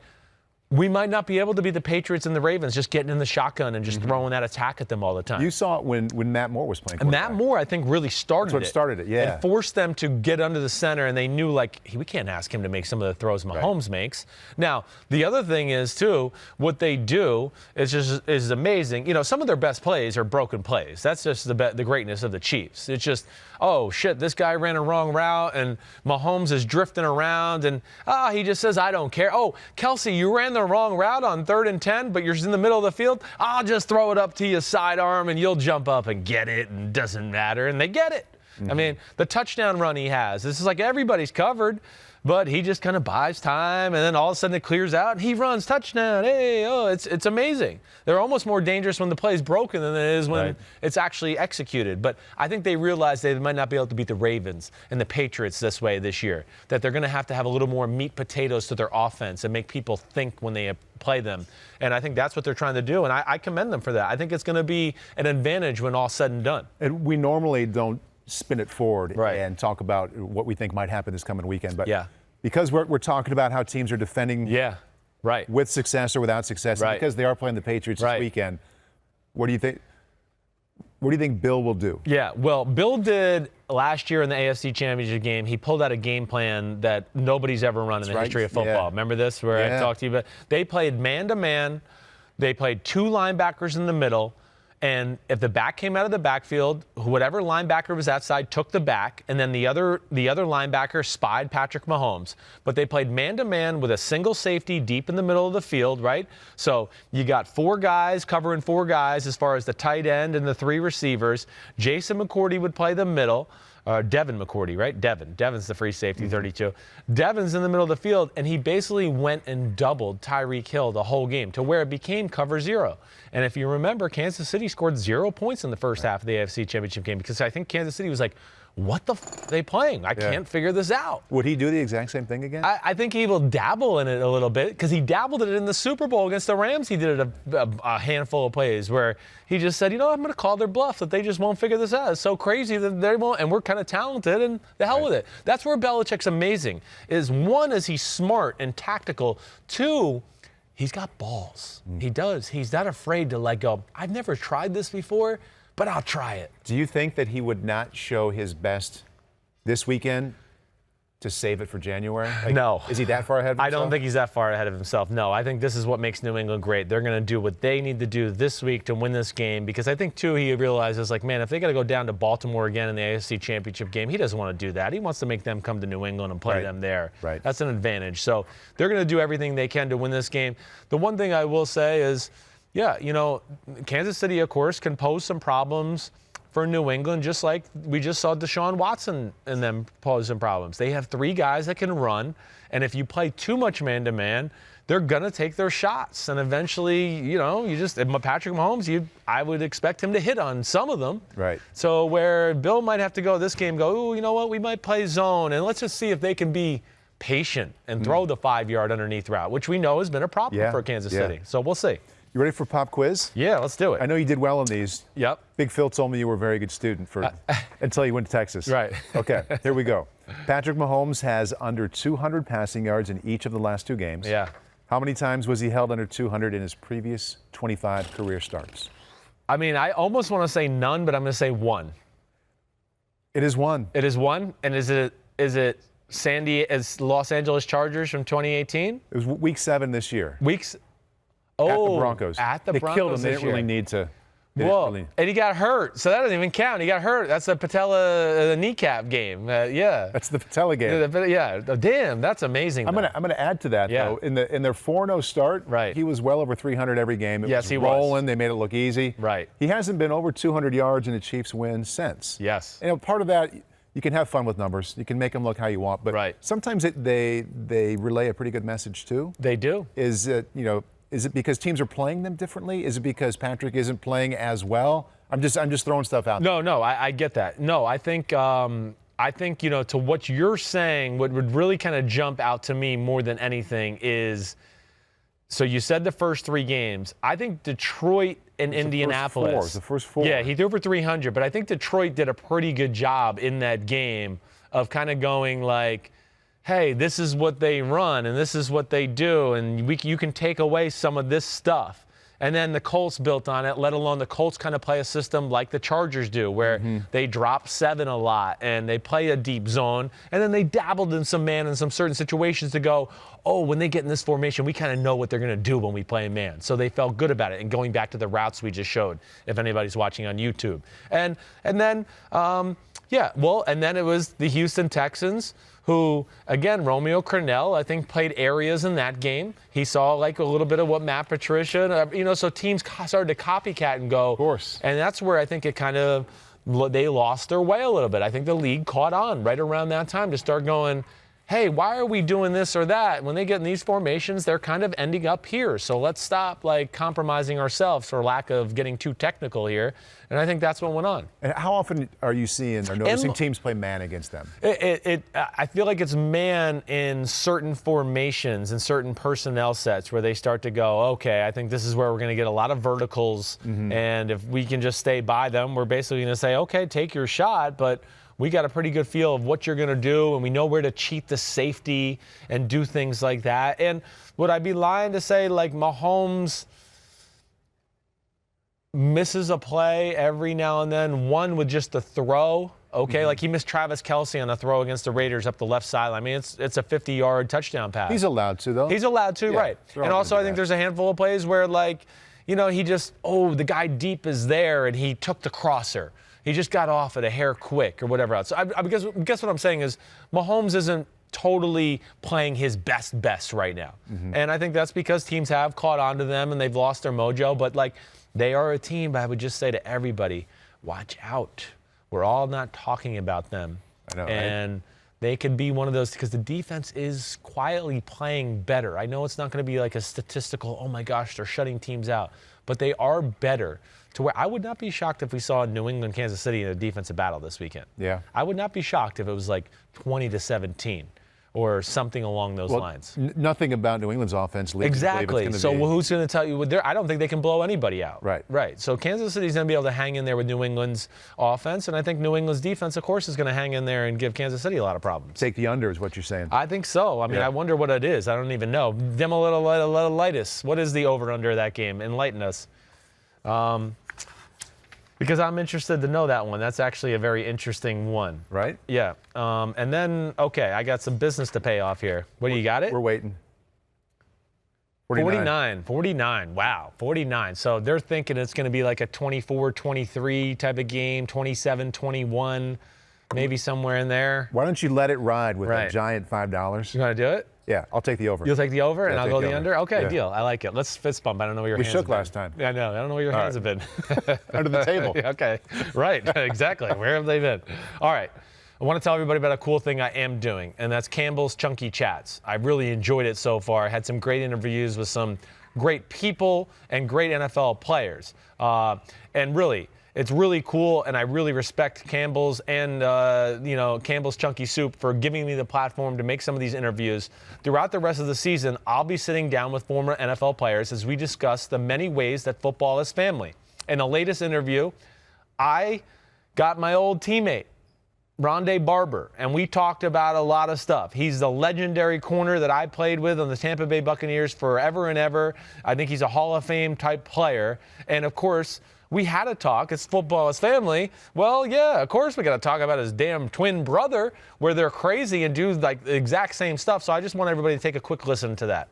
we might not be able to be the Patriots and the Ravens just getting in the shotgun and just throwing that attack at them all the time. You saw it when Matt Moore was playing. Matt Moore, I think, really started That's what started it, yeah. And forced them to get under the center, and they knew, like, we can't ask him to make some of the throws Mahomes makes. Now, the other thing is, too, what they do is amazing. Some of their best plays are broken plays. That's just the greatness of the Chiefs. It's just, oh, shit, this guy ran a wrong route, and Mahomes is drifting around, and he just says, I don't care. Oh, Kelsey, you ran the wrong route on 3rd and 10, but you're in the middle of the field. I'll just throw it up to you sidearm, and you'll jump up and get it, and it doesn't matter, and they get it. I mean, the touchdown run he has, this is like everybody's covered, but he just kind of buys time, and then all of a sudden it clears out, and he runs touchdown. Hey, it's amazing. They're almost more dangerous when the play is broken than it is when it's actually executed. But I think they realize they might not be able to beat the Ravens and the Patriots this way this year, that they're going to have a little more meat potatoes to their offense and make people think when they play them. And I think that's what they're trying to do, and I commend them for that. I think it's going to be an advantage when all's said and done. And we normally don't spin it forward and talk about what we think might happen this coming weekend. But because we're talking about how teams are defending with success or without success, and because they are playing the Patriots this weekend, what do you think? What do you think Bill will do? Yeah, well, Bill did last year in the AFC Championship game. He pulled out a game plan that nobody's ever run in the history of football. Remember this, where I talked to you about? They played man-to-man. They played 2 linebackers in the middle. And if the back came out of the backfield, whatever linebacker was outside took the back, and then the other linebacker spied Patrick Mahomes. But they played man-to-man with a single safety deep in the middle of the field, right? So you got 4 guys covering 4 guys as far as the tight end and the 3 receivers. Jason McCourty would play the middle. Devin McCourty, right? Devin's the free safety, 32. Devin's in the middle of the field, and he basically went and doubled Tyreek Hill the whole game to where it became cover 0. And if you remember, Kansas City scored 0 points in the first half of the AFC Championship game because I think Kansas City was like, what the f are they playing? I can't figure this out. Would he do the exact same thing again? I think he will dabble in it a little bit because he dabbled in it in the Super Bowl against the Rams. He did it a handful of plays where he just said, I'm going to call their bluff that they just won't figure this out. It's so crazy that they won't, and we're kind of talented, and the hell with it. That's where Belichick's amazing. One, is he's smart and tactical. 2, he's got balls. He does. He's not afraid to let go. I've never tried this before, but I'll try it. Do you think that he would not show his best this weekend to save it for January? No. Is he that far ahead of himself? I don't think he's that far ahead of himself. No, I think this is what makes New England great. They're going to do what they need to do this week to win this game, because I think, too, he realizes, like, man, if they got to go down to Baltimore again in the AFC Championship game, he doesn't want to do that. He wants to make them come to New England and play them there. Right. That's an advantage. So they're going to do everything they can to win this game. The one thing I will say is, yeah, Kansas City, of course, can pose some problems for New England, just like we just saw Deshaun Watson and them pose some problems. They have 3 guys that can run, and if you play too much man-to-man, they're going to take their shots. And eventually, Patrick Mahomes, I would expect him to hit on some of them. Right. So where Bill might have to go this game, you know what, we might play zone, and let's just see if they can be patient and throw the 5-yard underneath route, which we know has been a problem for Kansas City. So we'll see. You ready for pop quiz? Yeah, let's do it. I know you did well on these. Yep. Big Phil told me you were a very good student until you went to Texas. Right. Okay, here we go. Patrick Mahomes has under 200 passing yards in each of the last 2 games. Yeah. How many times was he held under 200 in his previous 25 career starts? I mean, I almost want to say none, but I'm going to say 1. It is 1. It is 1? And is it Los Angeles Chargers from 2018? It was week 7 this year. At the Broncos. At the they Broncos. Killed him. They didn't really need to. Whoa. And he got hurt, so that doesn't even count. He got hurt. That's the patella kneecap game. Yeah. That's the patella game. Yeah. Damn, that's amazing. I'm gonna add to that though. In their 4-0 start, right, he was well over 300 every game. Yes, he was rolling. was. They made it look easy. Right. He hasn't been over 200 yards in a Chiefs win since. Yes. Part of that, you can have fun with numbers. You can make them look how you want, but sometimes they relay a pretty good message too. They do. Is it because teams are playing them differently? Is it because Patrick isn't playing as well? I'm just throwing stuff out there. No, I get that. No, I think to what you're saying, what would really kind of jump out to me more than anything is, so you said the first 3 games. I think Detroit and Indianapolis. The first four. Yeah, he threw for 300, but I think Detroit did a pretty good job in that game of kind of going like, hey, this is what they run and this is what they do, and you can take away some of this stuff. And then the Colts built on it, let alone the Colts kind of play a system like the Chargers do, where they drop 7 a lot and they play a deep zone, and then they dabbled in some man in some certain situations to go, oh, when they get in this formation, we kind of know what they're going to do when we play man. So they felt good about it. And going back to the routes we just showed, if anybody's watching on YouTube. And then it was the Houston Texans, who, again, Romeo Crennel, I think, played areas in that game. He saw, like, a little bit of what Matt Patricia, so teams started to copycat and go. Of course. And that's where I think it kind of, they lost their way a little bit. I think the league caught on right around that time to start going, hey, why are we doing this or that? When they get in these formations, they're kind of ending up here. So let's stop, compromising ourselves for lack of getting too technical here. And I think that's what went on. And how often are you seeing or noticing teams play man against them? I feel like it's man in certain formations and certain personnel sets where they start to go, okay, I think this is where we're going to get a lot of verticals. And if we can just stay by them, we're basically going to say, okay, take your shot, but we got a pretty good feel of what you're going to do, and we know where to cheat the safety and do things like that. And would I be lying to say, Mahomes misses a play every now and then, one with just a throw? Okay, he missed Travis Kelce on a throw against the Raiders up the left sideline. I mean, it's a 50-yard touchdown pass. He's allowed to, though. He's allowed to, right. And also I think there's a handful of plays where, he just, the guy deep is there, and he took the crosser. He just got off it a hair quick or whatever else. So I guess what I'm saying is Mahomes isn't totally playing his best right now. And I think that's because teams have caught on to them and they've lost their mojo. But, they are a team, but I would just say to everybody, watch out. We're all not talking about them. I know, and they could be one of those, because the defense is quietly playing better. I know it's not going to be like a statistical, oh, my gosh, they're shutting teams out. But they are better. To where I would not be shocked if we saw New England, Kansas City in a defensive battle this weekend. Yeah. I would not be shocked if it was 20-17 or something along those lines. Nothing about New England's offense leads exactly. So who's going to tell you? I don't think they can blow anybody out. Right. So Kansas City's going to be able to hang in there with New England's offense, and I think New England's defense, of course, is going to hang in there and give Kansas City a lot of problems. Take the under is what you're saying. I think so. I mean, I wonder what it is. I don't even know. Dim a little lightus. What is the over-under of that game? Enlighten us. Because I'm interested to know that one. That's actually a very interesting one. Right? Yeah. And then, okay, I got some business to pay off here. What do you got it? We're waiting. 49. Wow, 49. So they're thinking it's going to be like a 24-23 type of game, 27-21, maybe somewhere in there. Why don't you let it ride with a giant $5? You want to do it? Yeah, I'll take the over. You'll take the over, and I'll go the under? Okay, deal. I like it. Let's fist bump. I don't know where your hands have been. We shook last time. Yeah, I know. I don't know where your hands have been. Under the table. Okay, right. Exactly. Where have they been? All right. I want to tell everybody about a cool thing I am doing, and that's Campbell's Chunky Chats. I've really enjoyed it so far. I had some great interviews with some great people and great NFL players. And really, it's really cool, and I really respect Campbell's and, Campbell's Chunky Soup for giving me the platform to make some of these interviews. Throughout the rest of the season, I'll be sitting down with former NFL players as we discuss the many ways that football is family. In the latest interview, I got my old teammate, Rondé Barber, and we talked about a lot of stuff. He's the legendary corner that I played with on the Tampa Bay Buccaneers forever and ever. I think he's a Hall of Fame type player. And, of course, we had a talk. It's football, it's family. Well, yeah, of course we got to talk about his damn twin brother where they're crazy and do like the exact same stuff. So I just want everybody to take a quick listen to that.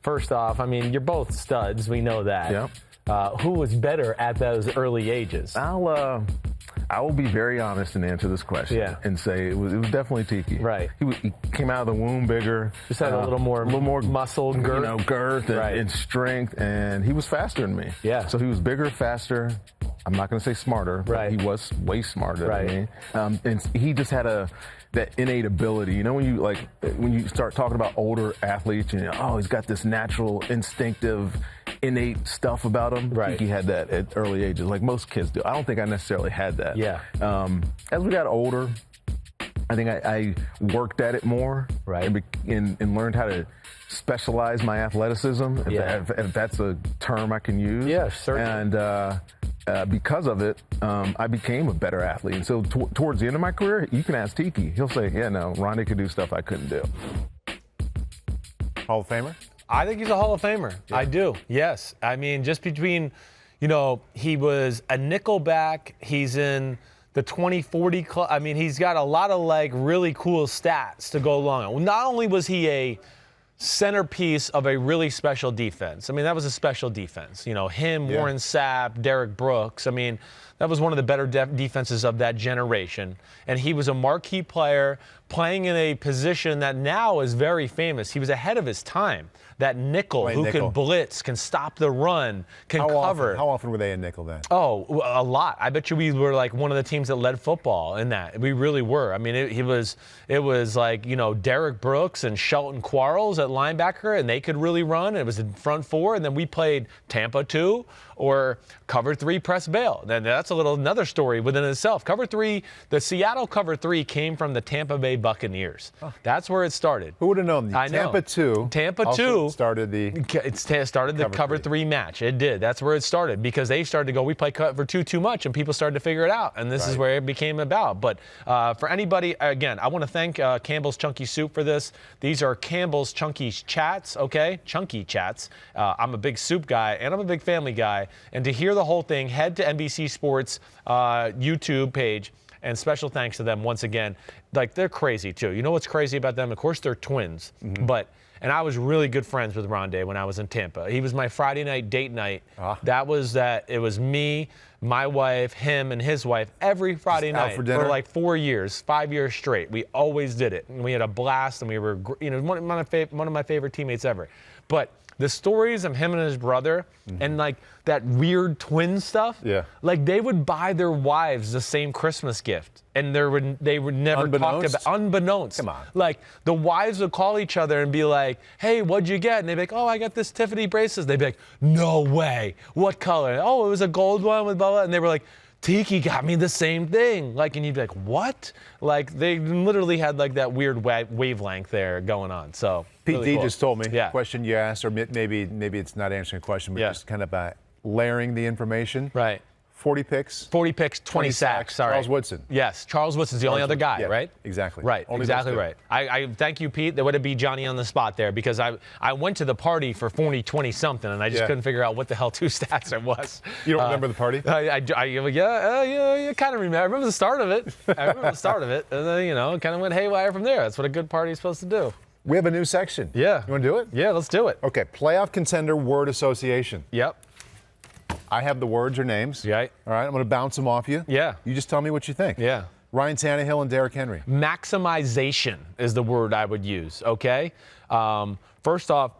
First off, I mean, you're both studs. We know that. Yep. Who was better at those early ages? I will be very honest and answer this question and say it was definitely Tiki. Right. He came out of the womb bigger. Just had a little more muscle, girth. Girth and strength, and he was faster than me. Yeah. So he was bigger, faster. I'm not going to say smarter, but he was way smarter than me. And he just had that innate ability. You know, when you start talking about older athletes, and he's got this natural, instinctive, innate stuff about him. Right. He had that at early ages, like most kids do. I don't think I necessarily had that. Yeah. As we got older, I think I worked at it more. Right. And learned how to specialize my athleticism, if that's a term I can use. Yeah, certainly. And because of it, I became a better athlete. And so towards the end of my career, you can ask Tiki. He'll say, yeah, no, Ronnie could do stuff I couldn't do. Hall of Famer? I think he's a Hall of Famer. Yeah. I do, yes. I mean, just between, he was a nickelback. He's in the 20-40 club. I mean, he's got a lot of, really cool stats to go along. Not only was he a centerpiece of a really special defense. I mean, that was a special defense. Him, Warren Sapp, Derek Brooks. I mean, that was one of the better defenses of that generation. And he was a marquee player playing in a position that now is very famous. He was ahead of his time. That nickel can blitz, can stop the run, can cover. How often were they in nickel then? Oh, a lot. I bet you we were one of the teams that led football in that. We really were. I mean, it was Derek Brooks and Shelton Quarles at linebacker, and they could really run. It was in front four, and then we played Tampa 2 or cover 3 press bail. Then that's another story within itself. Cover 3, the Seattle cover 3 came from the Tampa Bay Buccaneers. Oh. That's where it started. Who would have known? Tampa 2 started the cover 3 match. It did. That's where it started because they started to go, we play cover 2 too much, and people started to figure it out. And this is where it became about. But for anybody, again, I want to thank Campbell's Chunky Soup for this. These are Campbell's Chunky Chats, okay? Chunky Chats. I'm a big soup guy, and I'm a big family guy. And to hear the whole thing, head to NBC Sports YouTube page. And special thanks to them once again. They're crazy, too. You know what's crazy about them? Of course, they're twins. Mm-hmm. And I was really good friends with Rondé when I was in Tampa. He was my Friday night date night. It was me, my wife, him, and his wife every Friday night for 4 years, 5 years straight. We always did it. And we had a blast, and we were, one of my favorite teammates ever. But the stories of him and his brother and that weird twin stuff, they would buy their wives the same Christmas gift, and they would never talk about unbeknownst. Come on. The wives would call each other and be like, "Hey, what'd you get?" And they'd be like, "Oh, I got this Tiffany bracelet." They'd be like, "No way. What color?" "Oh, it was a gold one with blah blah." And they were like, "Tiki got me the same thing." And you'd be like, "What?" They literally had that weird wavelength there going on. So Pete really D cool. just told me question you asked, or maybe it's not answering a question, but just kind of layering the information. Right. 40 picks. 40 picks, 20 sacks. Sorry. Charles Woodson. Yes, Charles Woodson's the only other guy, right? Exactly. Right, exactly right. I thank you, Pete. That would have been Johnny on the spot there because I went to the party for 40-20 something and I just couldn't figure out what the hell 2 stats it was. You don't remember the party? Yeah, kind of remember. I remember the start of it. And then, kind of went haywire from there. That's what a good party is supposed to do. We have a new section. Yeah. You want to do it? Yeah, let's do it. Okay, Playoff Contender Word Association. Yep. I have the words or names. Right. All right, I'm going to bounce them off you. Yeah. You just tell me what you think. Yeah. Ryan Tannehill and Derrick Henry. Maximization is the word I would use, okay? First off,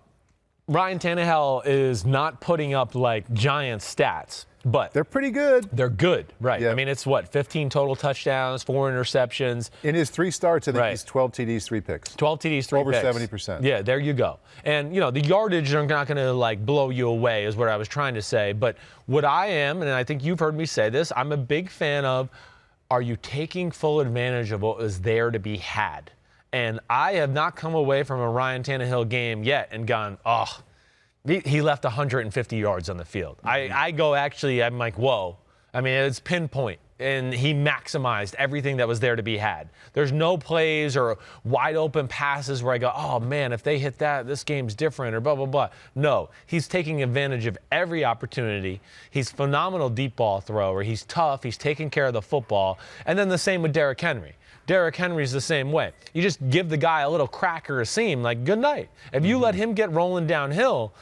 Ryan Tannehill is not putting up, like, giant stats, but they're pretty good. They're good, right. Yeah. I mean, it's 15 total touchdowns, 4 interceptions. In his 3 starts, I think he's 12 TDs, 3 picks. 12 TDs, 3 picks. Over picks. 70%. Yeah, there you go. And, the yardage are not going to, like, blow you away is what I was trying to say. But what I am, and I think you've heard me say this, I'm a big fan of, are you taking full advantage of what was there to be had? And I have not come away from a Ryan Tannehill game yet and gone, oh, he left 150 yards on the field. I'm like, whoa. I mean, it's pinpoint. And he maximized everything that was there to be had. There's no plays or wide open passes where I go, oh, man, if they hit that, this game's different or blah, blah, blah. No, he's taking advantage of every opportunity. He's a phenomenal deep ball thrower. He's tough. He's taking care of the football. And then the same with Derrick Henry. Derrick Henry's the same way. You just give the guy a little crack or a seam, like, good night. If you let him get rolling downhill,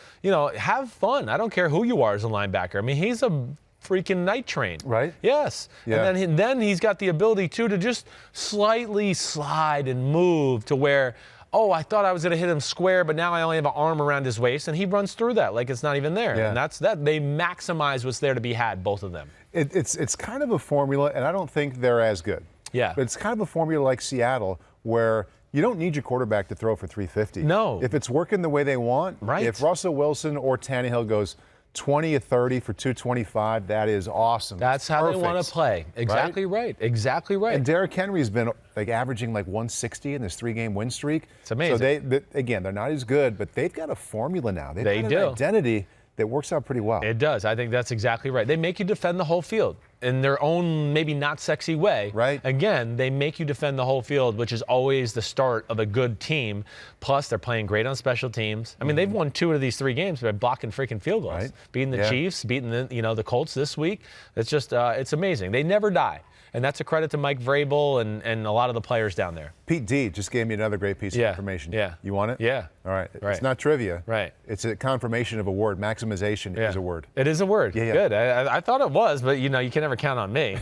have fun. I don't care who you are as a linebacker. I mean, he's a freaking night train. Right? Yes. Yeah. And then he's got the ability, too, to just slightly slide and move to where, oh, I thought I was going to hit him square, but now I only have an arm around his waist, and he runs through that like it's not even there. Yeah. And that's that. They maximize what's there to be had, both of them. It's kind of a formula, and I don't think they're as good. Yeah. But it's kind of a formula like Seattle where you don't need your quarterback to throw for 350. No. If it's working the way they want, right. If Russell Wilson or Tannehill goes 20 or 30 for 225, that is awesome. That's how they want to play. Exactly right. Exactly right. And Derrick Henry's been averaging 160 in this 3-game win streak. It's amazing. So they're not as good, but they've got a formula now. They've got an identity that works out pretty well. It does. I think that's exactly right. They make you defend the whole field in their own maybe not sexy way. Right. Again, they make you defend the whole field, which is always the start of a good team. Plus, they're playing great on special teams. I mean, they've won 2 of these 3 games by blocking freaking field goals. Right. Beating the Chiefs, beating the Colts this week. It's just it's amazing. They never die. And that's a credit to Mike Vrabel and a lot of the players down there. Pete D just gave me another great piece of information. Yeah. You want it? Yeah. All right. It's not trivia. Right. It's a confirmation of a word. Maximization is a word. It is a word. Yeah. Good. I thought it was, but you can never count on me.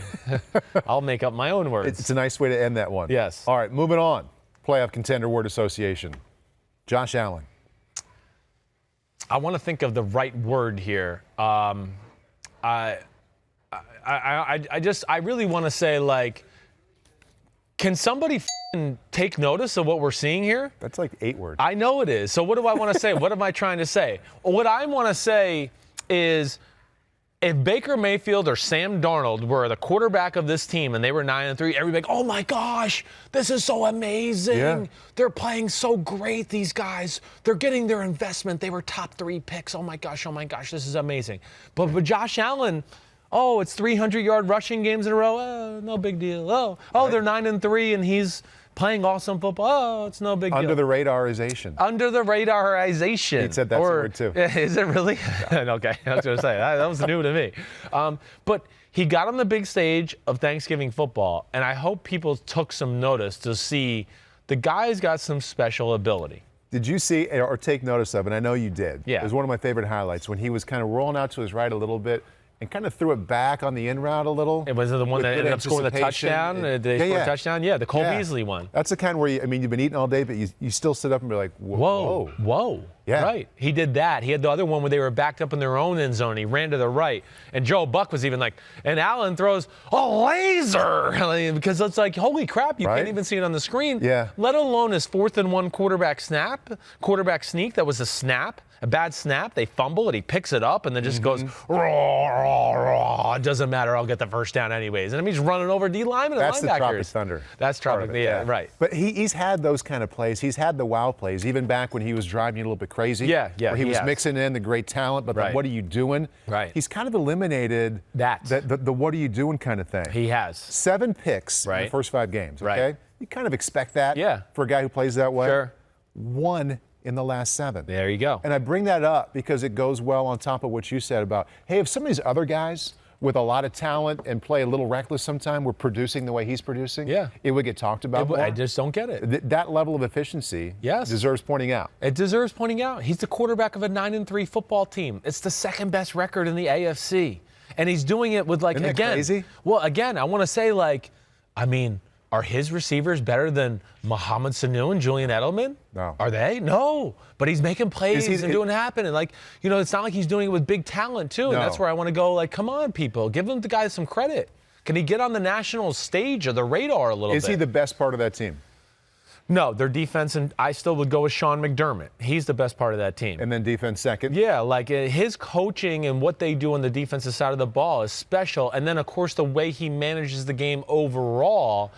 I'll make up my own words. It's a nice way to end that one. Yes. All right, moving on. Playoff Contender Word Association. Josh Allen. I want to think of the right word here. I really want to say, can somebody take notice of what we're seeing here? That's 8 words. I know it is. So what do I want to say? What am I trying to say? What I want to say is if Baker Mayfield or Sam Darnold were the quarterback of this team and they were 9-3, everybody like, oh my gosh, this is so amazing. Yeah. They're playing so great, these guys. They're getting their investment. They were top 3 picks. Oh my gosh, this is amazing. But with Josh Allen, oh, it's 300-yard rushing games in a row. Oh, no big deal. Oh, they're 9-3 and he's playing awesome football. Oh, it's no big deal. Under the radarization. Under the radarization. He said that's a word too. Is it really? Okay, I was going to say that was new to me. But he got on the big stage of Thanksgiving football, and I hope people took some notice to see the guy's got some special ability. Did you see or take notice of, and I know you did. Yeah. It was one of my favorite highlights when he was kind of rolling out to his right a little bit and kind of threw it back on the in route a little. It was the one that ended up scoring the touchdown. Did they score a touchdown? Yeah, the Cole Beasley one. That's the kind where you've been eating all day, but you still sit up and be like, whoa. Yeah. Right. He did that. He had the other one where they were backed up in their own end zone. He ran to the right. And Joe Buck was even like, and Allen throws a laser. Because it's like, holy crap, you can't even see it on the screen. Yeah. Let alone his 4th and 1 quarterback sneak. That was a snap. A bad snap. They fumble it. He picks it up and then just goes, raw. It doesn't matter. I'll get the first down anyways. And I mean, he's running over D linemen and linebackers. That's the Tropic Thunder. That's Tropic. Yeah, right. But he's had those kind of plays. He's had the wow plays, even back when he was driving a little bit crazy. Yeah, where he was mixing in the great talent, but the what are you doing? Right. He's kind of eliminated the what are you doing kind of thing. He has. 7 picks in the first 5 games, okay? Right. You kind of expect that for a guy who plays that way. Sure. 1 in the last 7. There you go. And I bring that up because it goes well on top of what you said about, hey, if some of these other guys with a lot of talent and play a little reckless sometime were producing the way he's producing, it would get talked about more. I just don't get it. That level of efficiency deserves pointing out. It deserves pointing out. He's the quarterback of a 9-3 football team. It's the second best record in the AFC. And he's doing it with, like, Isn't that crazy? Well, again, I want to say, like, I mean, are his receivers better than Mohamed Sanu and Julian Edelman? No. Are they? No. But he's making plays and doing it happen. And, like, you know, it's not like he's doing it with big talent, too. And that's where I want to go, like, come on, people. Give the guy some credit. Can he get on the national stage or the radar a little bit? Is he the best part of that team? No, their defense, and I still would go with Sean McDermott. He's the best part of that team. And then defense second? Yeah, like his coaching and what they do on the defensive side of the ball is special. And then, of course, the way he manages the game overall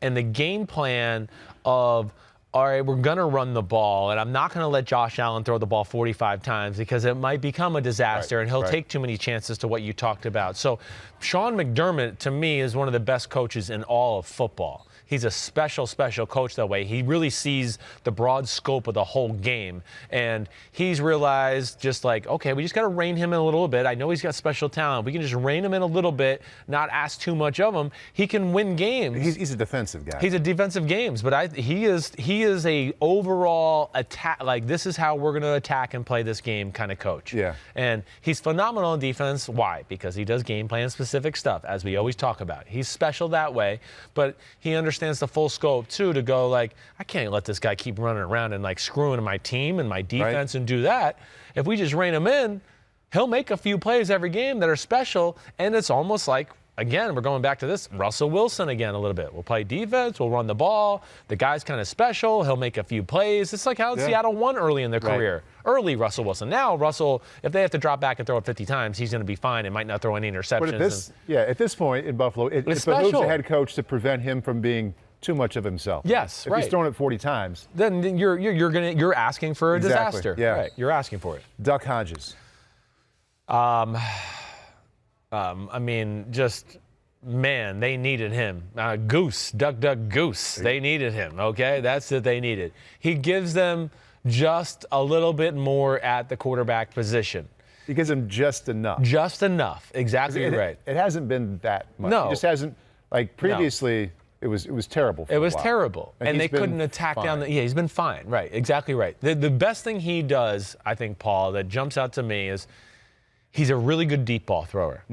and the game plan of, all right, we're going to run the ball, and I'm not going to let Josh Allen throw the ball 45 times because it might become a disaster, and he'll take too many chances to what you talked about. So Sean McDermott, to me, is one of the best coaches in all of football. He's a special, special coach that way. He really sees the broad scope of the whole game. And he's realized just like, okay, we just got to rein him in a little bit. I know he's got special talent. We can just rein him in a little bit, not ask too much of him. He can win games. He's a defensive guy. He's a defensive games. But he is a overall attack, like this is how we're going to attack and play this game kind of coach. Yeah. And he's phenomenal in defense. Why? Because he does game plan specific stuff, as we always talk about. He's special that way, but he understands the full scope too to go like, I can't let this guy keep running around and like screwing my team and my defense and do that. If we just rein him in, he'll make a few plays every game that are special, and it's almost like, again, we're going back to this, Russell Wilson again a little bit. We'll play defense, we'll run the ball, the guy's kind of special, he'll make a few plays. It's like how Seattle won early in their career. Early Russell Wilson. Now Russell, if they have to drop back and throw it 50 times, he's going to be fine and might not throw any interceptions. But at this point in Buffalo, it behooves the head coach to prevent him from being too much of himself. Yes, if he's throwing it 40 times, then you're asking for a disaster. Yeah. Right. You're asking for it. Duck Hodges. I mean, just man, they needed him. Goose, duck, goose. They needed him. Okay, that's what they needed. He gives them just a little bit more at the quarterback position. He gives them just enough. Just enough. Exactly right. It hasn't been that much. No. It just hasn't, like previously, it was terrible for It was a while. terrible. And they couldn't attack fine. down the, he's been fine. Right, exactly right. The best thing he does, I think, Paul, that jumps out to me is he's a really good deep ball thrower.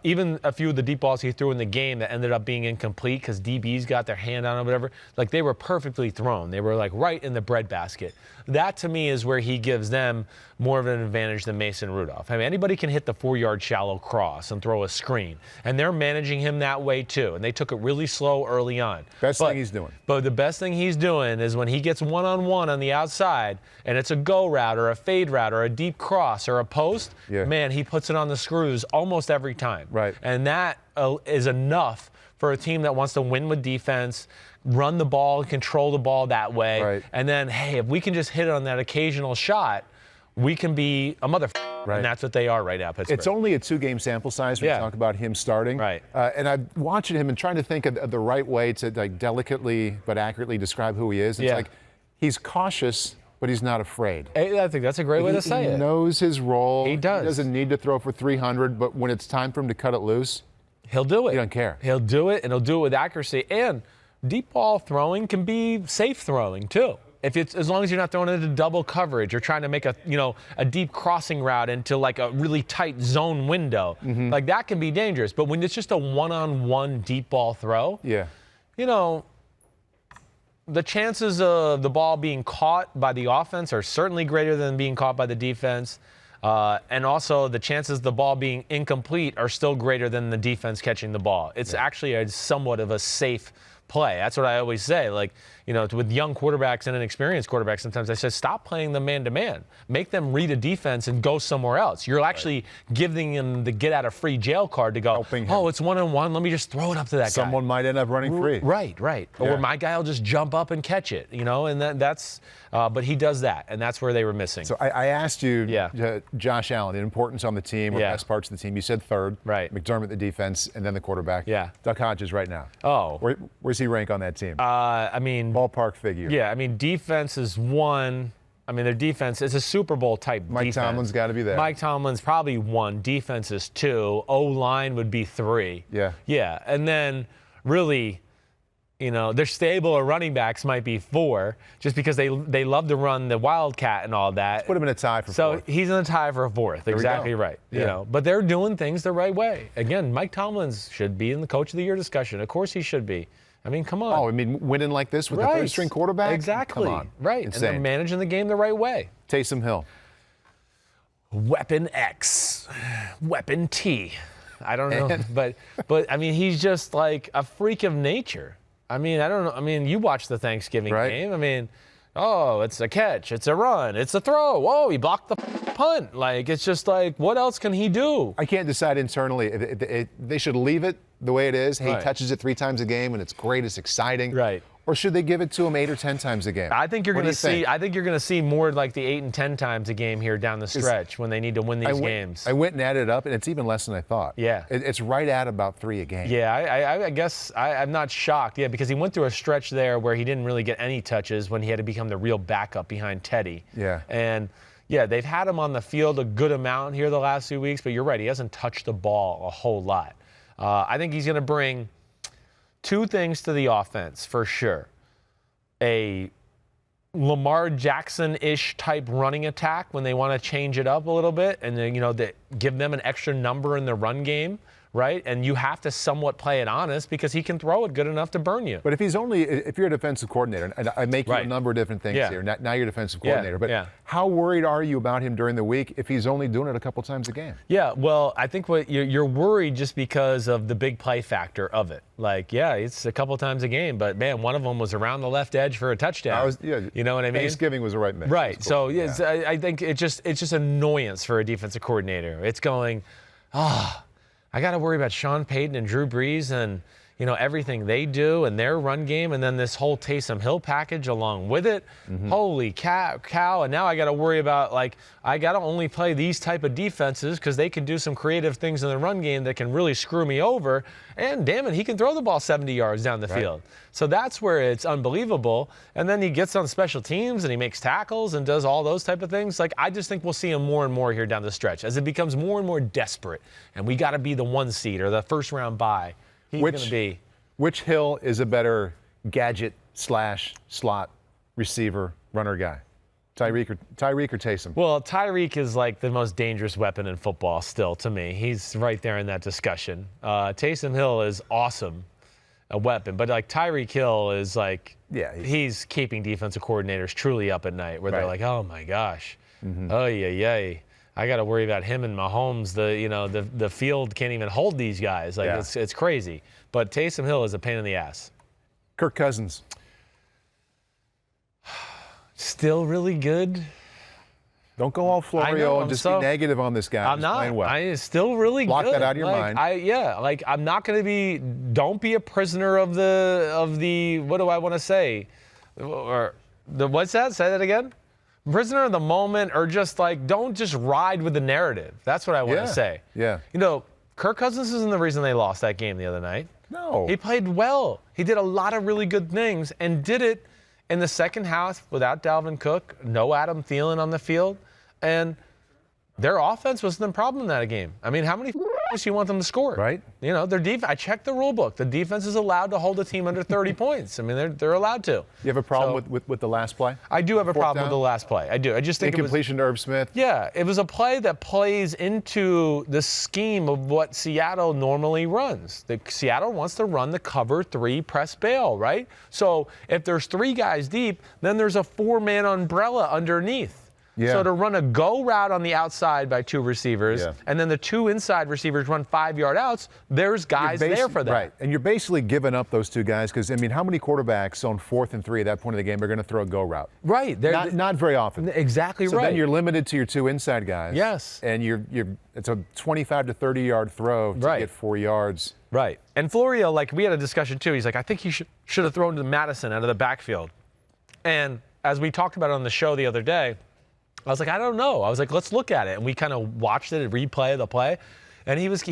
Even a few of the deep balls he threw in the game that ended up being incomplete because DBs got their hand on it or whatever, like they were perfectly thrown. They were like right in the breadbasket. That to me is where he gives them more of an advantage than Mason Rudolph. I mean, anybody can hit the 4-yard shallow cross and throw a screen, and they're managing him that way too. And they took it really slow early on. Best thing he's doing. But the best thing he's doing is when he gets one-on-one on the outside, and it's a go route or a fade route or a deep cross or a post, man, he puts it on the screws almost every time. Right. And that is enough for a team that wants to win with defense, run the ball, control the ball that way. Right. And then, hey, if we can just hit it on that occasional shot, we can be a motherfucker. Right. And that's what they are right now, Pittsburgh. It's only a 2-game sample size when you talk about him starting. Right. And I'm watching him and trying to think of the right way to like delicately but accurately describe who he is. It's like he's cautious, but he's not afraid. I think that's a great way to say it. He knows his role. He does. He doesn't need to throw for 300, but when it's time for him to cut it loose, he'll do it. He doesn't care. He'll do it, and he'll do it with accuracy. And deep ball throwing can be safe throwing too. If it's as long as you're not throwing it into double coverage or trying to make a deep crossing route into like a really tight zone window, like that can be dangerous. But when it's just a one-on-one deep ball throw, the chances of the ball being caught by the offense are certainly greater than being caught by the defense. And also the chances of the ball being incomplete are still greater than the defense catching the ball. It's actually somewhat of a safe play. That's what I always say. Like, with young quarterbacks and inexperienced quarterbacks, sometimes I say, stop playing them man-to-man. Make them read a defense and go somewhere else. You're actually giving them the get-out-of-free-jail card to go, it's one-on-one. Let me just throw it up to that guy. Someone might end up running free. Right. Yeah. Or my guy will just jump up and catch it, and that's but he does that, and that's where they were missing. So I asked you, Josh Allen, the importance on the team, or best parts of the team. You said third. Right. McDermott, the defense, and then the quarterback. Yeah. Duck Hodges right now. Oh. Where's he rank on that team? Ballpark figure. Yeah, defense is one. Their defense is a Super Bowl type Mike defense. Tomlin's got to be there. Mike Tomlin's probably 1. Defense is 2. O-line would be 3. Yeah. Yeah, and then really, their stable of running backs might be 4, just because they love to run the Wildcat and all that. Let's put him in a tie for 4th. So he's in a tie for 4th. Exactly right. Yeah. But they're doing things the right way. Again, Mike Tomlin should be in the Coach of the Year discussion. Of course he should be. Come on. Oh, winning like this with the third-string quarterback? Exactly. Come on. Right. Insane. And they're managing the game the right way. Taysom Hill. Weapon X. Weapon T. I don't know. But he's just like a freak of nature. I don't know. You watch the Thanksgiving game. It's a catch. It's a run. It's a throw. Whoa, he blocked the punt. It's just like, what else can he do? I can't decide internally. They should leave it the way it is. He touches it 3 times a game, and it's great. It's exciting. Right. Or should they give it to him 8 or 10 times a game? I think you're going to see more like the 8 and 10 times a game here down the stretch when they need to win these games. I went and added it up, and it's even less than I thought. Yeah. It's right at about 3 a game. Yeah, I guess I'm not shocked. Yeah, because he went through a stretch there where he didn't really get any touches when he had to become the real backup behind Teddy. Yeah. And they've had him on the field a good amount here the last few weeks, but you're right, he hasn't touched the ball a whole lot. I think he's going to bring 2 things to the offense for sure. A Lamar Jackson-ish type running attack when they want to change it up a little bit and then, give them an extra number in the run game, right? And you have to somewhat play it honest because he can throw it good enough to burn you. But if you're a defensive coordinator, and I make you a number of different things here, now you're a defensive coordinator, but how worried are you about him during the week if he's only doing it a couple times a game? Yeah, well, I think what you're worried just because of the big play factor of it. It's a couple times a game, but man, one of them was around the left edge for a touchdown. You know what I mean? Thanksgiving was the right mix. Right. Cool. So I think it's just annoyance for a defensive coordinator. It's going, I got to worry about Sean Payton and Drew Brees and everything they do and their run game, and then this whole Taysom Hill package along with it. Mm-hmm. Holy cow! And now I got to worry about I got to only play these type of defenses because they can do some creative things in the run game that can really screw me over. And damn it, he can throw the ball 70 yards down the field. So that's where it's unbelievable. And then he gets on special teams and he makes tackles and does all those type of things. I just think we'll see him more and more here down the stretch as it becomes more and more desperate. And we got to be the 1 seed or the first round bye. He's going to be. Which Hill is a better gadget / slot receiver runner guy? Tyreek or Taysom? Well, Tyreek is the most dangerous weapon in football still to me. He's right there in that discussion. Taysom Hill is awesome, a weapon, but Tyreek Hill is he's keeping defensive coordinators truly up at night where they're oh my gosh, oh yeah. I got to worry about him and Mahomes. The field can't even hold these guys. It's crazy. But Taysom Hill is a pain in the ass. Kirk Cousins. Still really good. Don't go all Florio and just be negative on this guy. I'm not. Well. I still really Block good. That out of your mind. I'm not going to be. Don't be a prisoner of the. What do I want to say? Or what's that? Say that again. Prisoner of the moment, or just don't just ride with the narrative. That's what I want to say. Yeah. Kirk Cousins isn't the reason they lost that game the other night. No. He played well. He did a lot of really good things and did it in the second half without Dalvin Cook, no Adam Thielen on the field, and their offense wasn't the problem in that game. How many do you want them to score? Right. Their defense. I checked the rule book. The defense is allowed to hold a team under 30 points. They're allowed to. You have a problem with the last play? I do have a problem with the last play. I do. I just think incompletion to Irv Smith. Yeah, it was a play that plays into the scheme of what Seattle normally runs. Seattle wants to run the cover 3 press bail, right? So if there's 3 guys deep, then there's a 4-man umbrella underneath. Yeah. So to run a go route on the outside by 2 receivers, and then the 2 inside receivers run 5-yard outs, there's guys there for that. Right, and you're basically giving up those 2 guys because, I mean, how many quarterbacks on 4th and 3 at that point of the game are going to throw a go route? Right. Not very often. Exactly so right. So then you're limited to your 2 inside guys. Yes. And it's a 25 to 30-yard throw to get 4 yards. Right. And Florio, like, we had a discussion too. He's like, I think he should have thrown to Madison out of the backfield. And as we talked about it on the show the other day, I was like, I don't know. I was like, let's look at it. And we kind of watched it and replay the play. And he was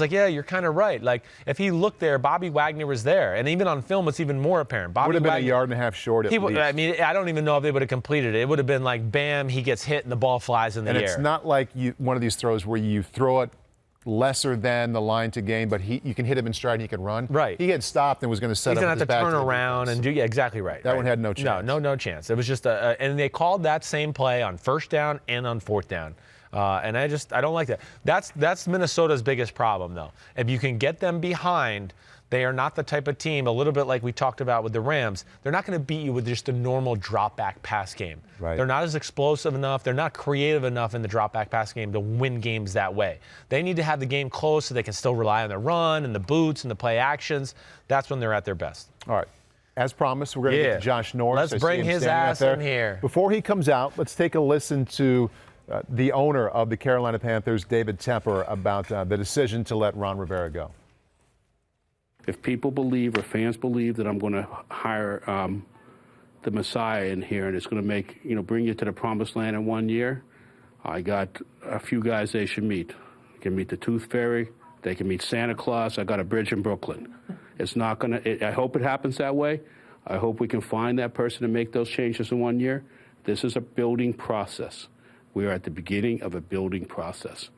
like, yeah, you're kind of right. Like, if he looked there, Bobby Wagner was there. And even on film, it's even more apparent. Bobby would have been Wagner, a yard and a half short at least. I mean, I don't even know if they would have completed it. It would have been like, bam, he gets hit and the ball flies in the air. And it's not like one of these throws where you throw it lesser than the line to gain, but you can hit him in stride and he can run. Right. He had stopped and was going to set up his back. He's going to have to turn around and do, exactly right. That one had no chance. No chance. It was just and they called that same play on 1st down and on 4th down. And I don't like that. That's Minnesota's biggest problem, though. If you can get them behind, they are not the type of team, a little bit like we talked about with the Rams, they're not going to beat you with just a normal drop-back pass game. Right. They're not as explosive enough. They're not creative enough in the drop-back pass game to win games that way. They need to have the game close so they can still rely on the run and the boots and the play actions. That's when they're at their best. All right. As promised, we're going to get to Josh Norris. Let's bring his ass in here. Before he comes out, let's take a listen to the owner of the Carolina Panthers, David Tepper, about the decision to let Ron Rivera go. If people believe or fans believe that I'm going to hire the Messiah in here and it's going to bring you to the promised land in 1 year, I got a few guys they should meet. They can meet the Tooth Fairy. They can meet Santa Claus. I got a bridge in Brooklyn. It's not going to, I hope it happens that way. I hope we can find that person and make those changes in 1 year. This is a building process. We are at the beginning of a building process.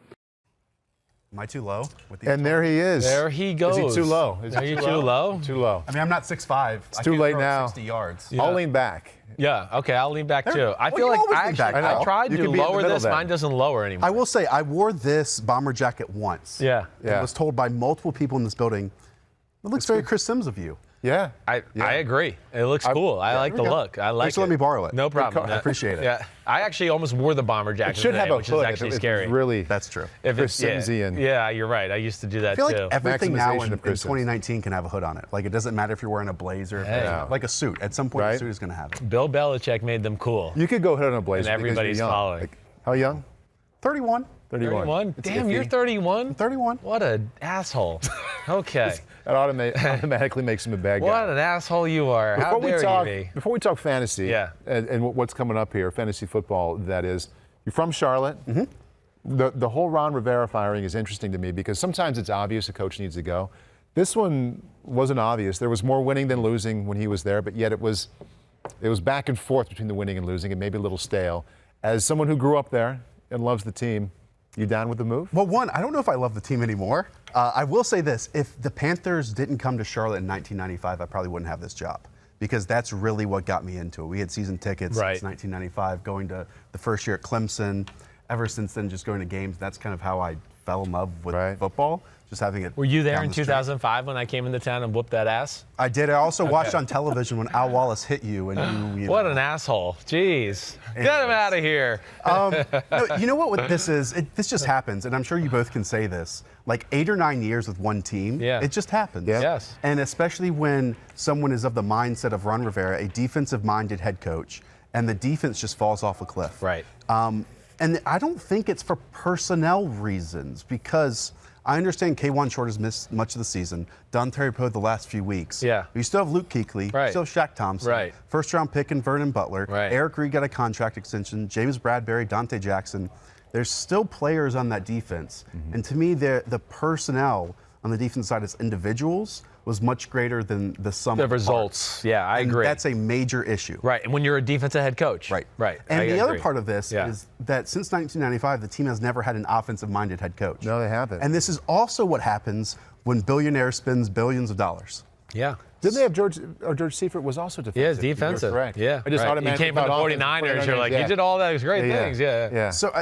Am I too low? And there he is. There he goes. Is he too low? Are you too low? Too low. I mean, I'm not 6'5". It's too late now. 60 yards. Yeah. I'll lean back. Yeah, okay, I'll lean back too. I feel like I tried to lower this. Mine doesn't lower anymore. I will say, I wore this bomber jacket once. Yeah. And was told by multiple people in this building, it looks very Chris Sims of you. Yeah. I agree. It looks cool. I like the look. I like it. Thanks for letting me borrow it. No problem. I appreciate it. Yeah. I actually almost wore the bomber jacket It should today, have a which hood. is actually scary. Really. That's true. If Chris Simsian. Yeah, you're right. I used to do that I feel too. like everything now Maximization in of Chris Sims. 2019 can have a hood on it. Like, it doesn't matter if you're wearing a blazer, like a suit. At some point, Right. the suit is going to have it. Bill Belichick made them cool. You could go ahead on a blazer. And everybody's because you're young. following. Like, how young? 31. 31. Damn, you're 31? I'm 31. What an asshole. Okay. That automatically makes him a bad guy. What an asshole you are. How dare you be? Before we talk fantasy and what's coming up here, fantasy football, that is, you're from Charlotte. Mm-hmm. The whole Ron Rivera firing is interesting to me because sometimes it's obvious a coach needs to go. This one wasn't obvious. There was more winning than losing when he was there, but yet it was back and forth between the winning and losing and maybe a little stale. As someone who grew up there and loves the team, you down with the move? Well, one, I don't know if I love the team anymore. I will say this. If the Panthers didn't come to Charlotte in 1995, I probably wouldn't have this job because that's really what got me into it. We had season tickets since 1995, going to the first year at Clemson. Ever since then, just going to games. That's kind of how I fell in love with football. Just having it. Were you there down in the street. 2005 when I came into town and whooped that ass? I did. I also watched on television when Al Wallace hit you. And what an asshole. Jeez. Get him out of here. No, you know what this is? This just happens, and I'm sure you both can say this. Like 8 or 9 years with one team, it just happens. Yeah. Yes. And especially when someone is of the mindset of Ron Rivera, a defensive-minded head coach, and the defense just falls off a cliff. Right. And I don't think it's for personnel reasons because I understand K1 Short has missed much of the season. Don Terry Poe the last few weeks. Yeah. But you still have Luke Kuechly. Right. You still have Shaq Thompson. Right. First-round pick in Vernon Butler. Right. Eric Reed got a contract extension. James Bradbury, Dante Jackson. There's still players on that defense. Mm-hmm. And to me, the personnel on the defense side as individuals was much greater than the sum of the results. parts. Yeah, I agree. That's a major issue. Right, and when you're a defensive head coach. Right. I And the agree. other part of this is that since 1995, the team has never had an offensive-minded head coach. No, they haven't. And this is also what happens when billionaire spends billions of dollars. Yeah. Didn't they have George Seifert was also defensive? Yeah, it's defensive. You're correct. Yeah. I just automatically he came from the 49ers. You're like, he did all those great things. Yeah. So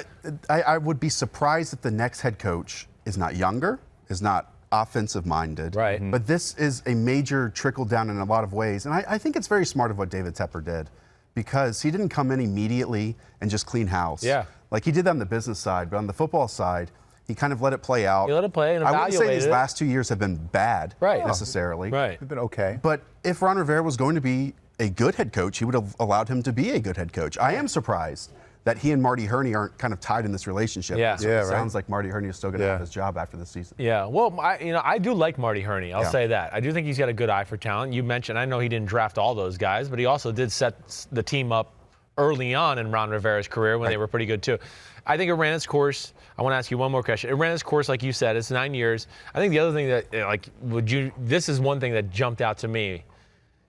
I would be surprised if the next head coach is not younger, is not offensive-minded. Right. But this is a major trickle down in a lot of ways. And I think it's very smart of what David Tepper did because he didn't come in immediately and just clean house. Yeah. Like he did that on the business side, but on the football side, he kind of let it play out. He let it play and evaluated. I wouldn't say these last 2 years have been bad necessarily. Right. They've been okay. But if Ron Rivera was going to be a good head coach, he would have allowed him to be a good head coach. I am surprised that he and Marty Herney aren't kind of tied in this relationship. Yeah. It sounds like Marty Herney is still going to have his job after this season. Yeah. Well, I do like Marty Herney. I'll say that. I do think he's got a good eye for talent. You mentioned, I know he didn't draft all those guys, but he also did set the team up early on in Ron Rivera's career when they were pretty good too. I think it ran its course. I want to ask you one more question. It ran its course, like you said. It's 9 years. I think the other thing that, this is one thing that jumped out to me.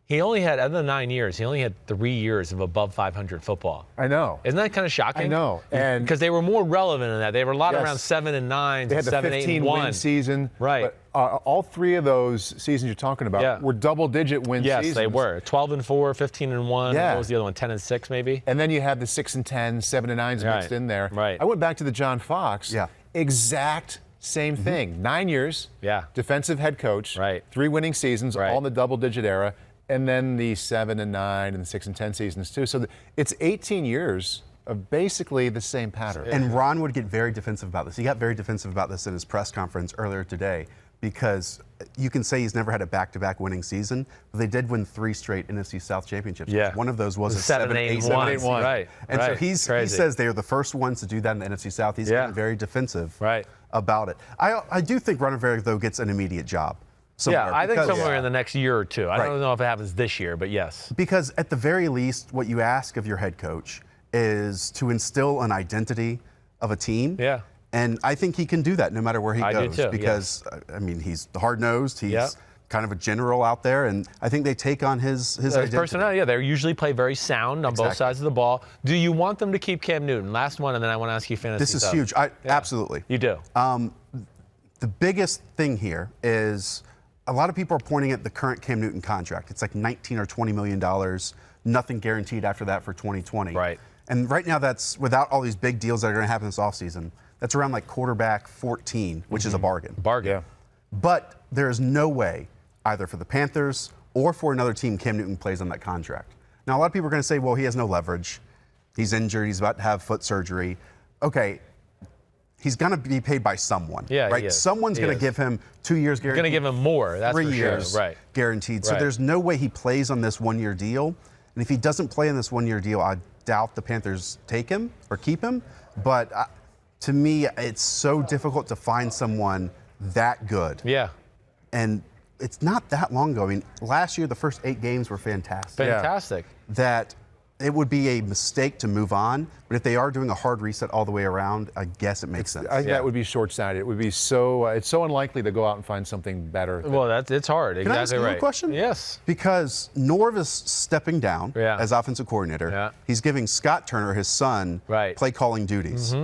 He only had, out of the 9 years, he only had 3 years of above 500 football. I know. Isn't that kind of shocking? I know. And because they were more relevant in that. They were a lot around 7 and 9, they had 7, the 8 15 and 1 win season. Right. But all 3 of those seasons you're talking about were double-digit win seasons. Yes, they were. 12 and 4, 15 and 1. Yeah. What was the other one? 10 and 6, maybe. And then you had the 6 and 10, 7 and 9s mixed in there. Right. I went back to the John Fox. Yeah. Exact same thing. 9 years. Yeah. Defensive head coach. Right. 3 winning seasons, Right. all in the double-digit era. And then the 7 and 9 and the 6 and 10 seasons too. So it's 18 years of basically the same pattern. And Ron would get very defensive about this. He got very defensive about this in his press conference earlier today because you can say he's never had a back-to-back winning season, but they did win 3 straight NFC South championships. Yeah. One of those was a 7-8-1. Right. And so he says they are the first ones to do that in the NFC South. He's getting very defensive about it. I do think Ron Rivera, though, gets an immediate job. Yeah, I think somewhere in the next year or two. I don't know if it happens this year, but yes. Because at the very least, what you ask of your head coach is to instill an identity of a team. Yeah. And I think he can do that no matter where he goes. I do too, because, I mean, he's hard-nosed. He's kind of a general out there. And I think they take on his identity. Personality, they usually play very sound on both sides of the ball. Do you want them to keep Cam Newton? Last one, and then I want to ask you fantasy This is stuff. huge. Absolutely. You do? The biggest thing here is a lot of people are pointing at the current Cam Newton contract. It's like $19 or $20 million, nothing guaranteed after that for 2020. Right. And right now that's without all these big deals that are going to happen this offseason. That's around like quarterback 14, which is a bargain. Bargain. But there is no way, either for the Panthers or for another team, Cam Newton plays on that contract. Now, a lot of people are going to say, well, he has no leverage. He's injured. He's about to have foot surgery. Okay. He's going to be paid by someone, right? Someone's going to give him 2 years guaranteed. Going to give him more, that's 3 for years sure. Right. Guaranteed. So there's no way he plays on this 1 year deal. And if he doesn't play on this 1 year deal, I doubt the Panthers take him or keep him. But to me, it's so difficult to find someone that good. Yeah. And it's not that long ago. I mean, last year, the first 8 games were fantastic. Fantastic. That it would be a mistake to move on, but if they are doing a hard reset all the way around, I guess it makes sense. I think that would be short-sighted. It would be so it's so unlikely to go out and find something better. Well, it's hard. Can I ask you a question? Yes. Because Norv is stepping down as offensive coordinator. Yeah. He's giving Scott Turner, his son, play calling duties.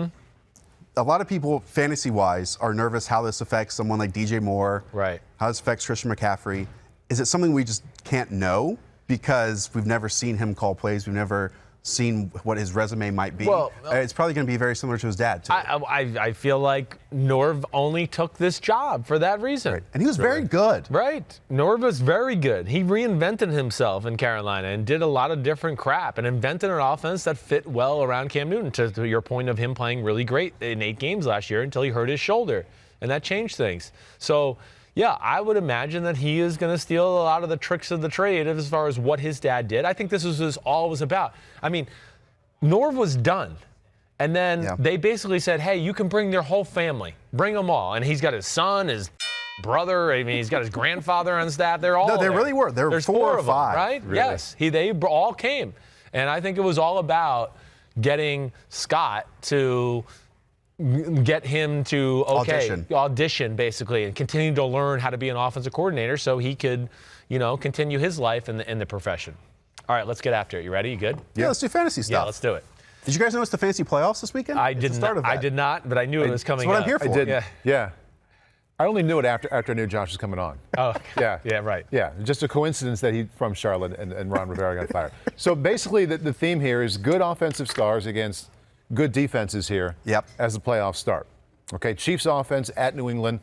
A lot of people, fantasy-wise, are nervous how this affects someone like DJ Moore. Right. How this affects Christian McCaffrey. Is it something we just can't know? Because we've never seen him call plays. We've never seen what his resume might be. Well, it's probably going to be very similar to his dad, too. I feel like Norv only took this job for that reason. Right. And he was very good. Right. Norv was very good. He reinvented himself in Carolina and did a lot of different crap and invented an offense that fit well around Cam Newton, to your point of him playing really great in 8 games last year until he hurt his shoulder. And that changed things. So, yeah, I would imagine that he is going to steal a lot of the tricks of the trade as far as what his dad did. I think this was all it was about. I mean, Norv was done. And then they basically said, hey, you can bring their whole family. Bring them all. And he's got his son, his brother. I mean, he's got his grandfather on staff. They're all they really were. There's 4 or 5. Them, right? Really. Yes. They all came. And I think it was all about getting Scott to get him to audition basically, and continue to learn how to be an offensive coordinator so he could, continue his life in the profession. All right, let's get after it. You ready? You good? Yeah, let's do fantasy stuff. Yeah, let's do it. Did you guys notice the fantasy playoffs this weekend? I did not, but I knew it was coming That's what up. I'm here for. I did. Yeah. I only knew it after I knew Josh was coming on. Oh, yeah. Yeah, right. Yeah, just a coincidence that he's from Charlotte and Ron Rivera got fired. So basically the theme here is good offensive stars against good defenses here as the playoffs start. Okay, Chiefs offense at New England.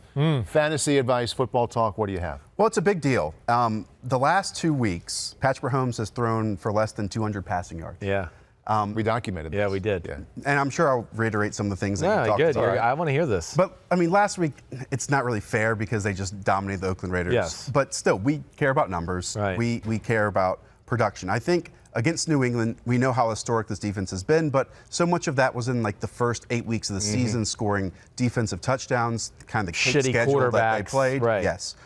Fantasy advice, football talk, what do you have? Well, it's a big deal. The last 2 weeks, Patrick Mahomes has thrown for less than 200 passing yards. Yeah. We documented this. Yeah, we did. Yeah. And I'm sure I'll reiterate some of the things that you talked good. about. I want to hear this. But, I mean, last week, it's not really fair because they just dominated the Oakland Raiders. Yes. But still, we care about numbers. Right. We care about production. I think against New England, we know how historic this defense has been, but so much of that was in like the first 8 weeks of the season, scoring defensive touchdowns, kind of the cake Shitty schedule that they played. Right. Yes.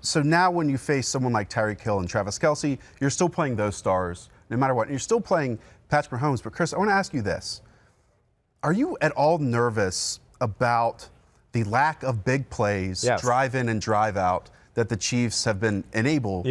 So now when you face someone like Tyreek Hill and Travis Kelce, you're still playing those stars no matter what. And you're still playing Patrick Mahomes. But Chris, I want to ask you this. Are you at all nervous about the lack of big plays, drive in and drive out, that the Chiefs have been unable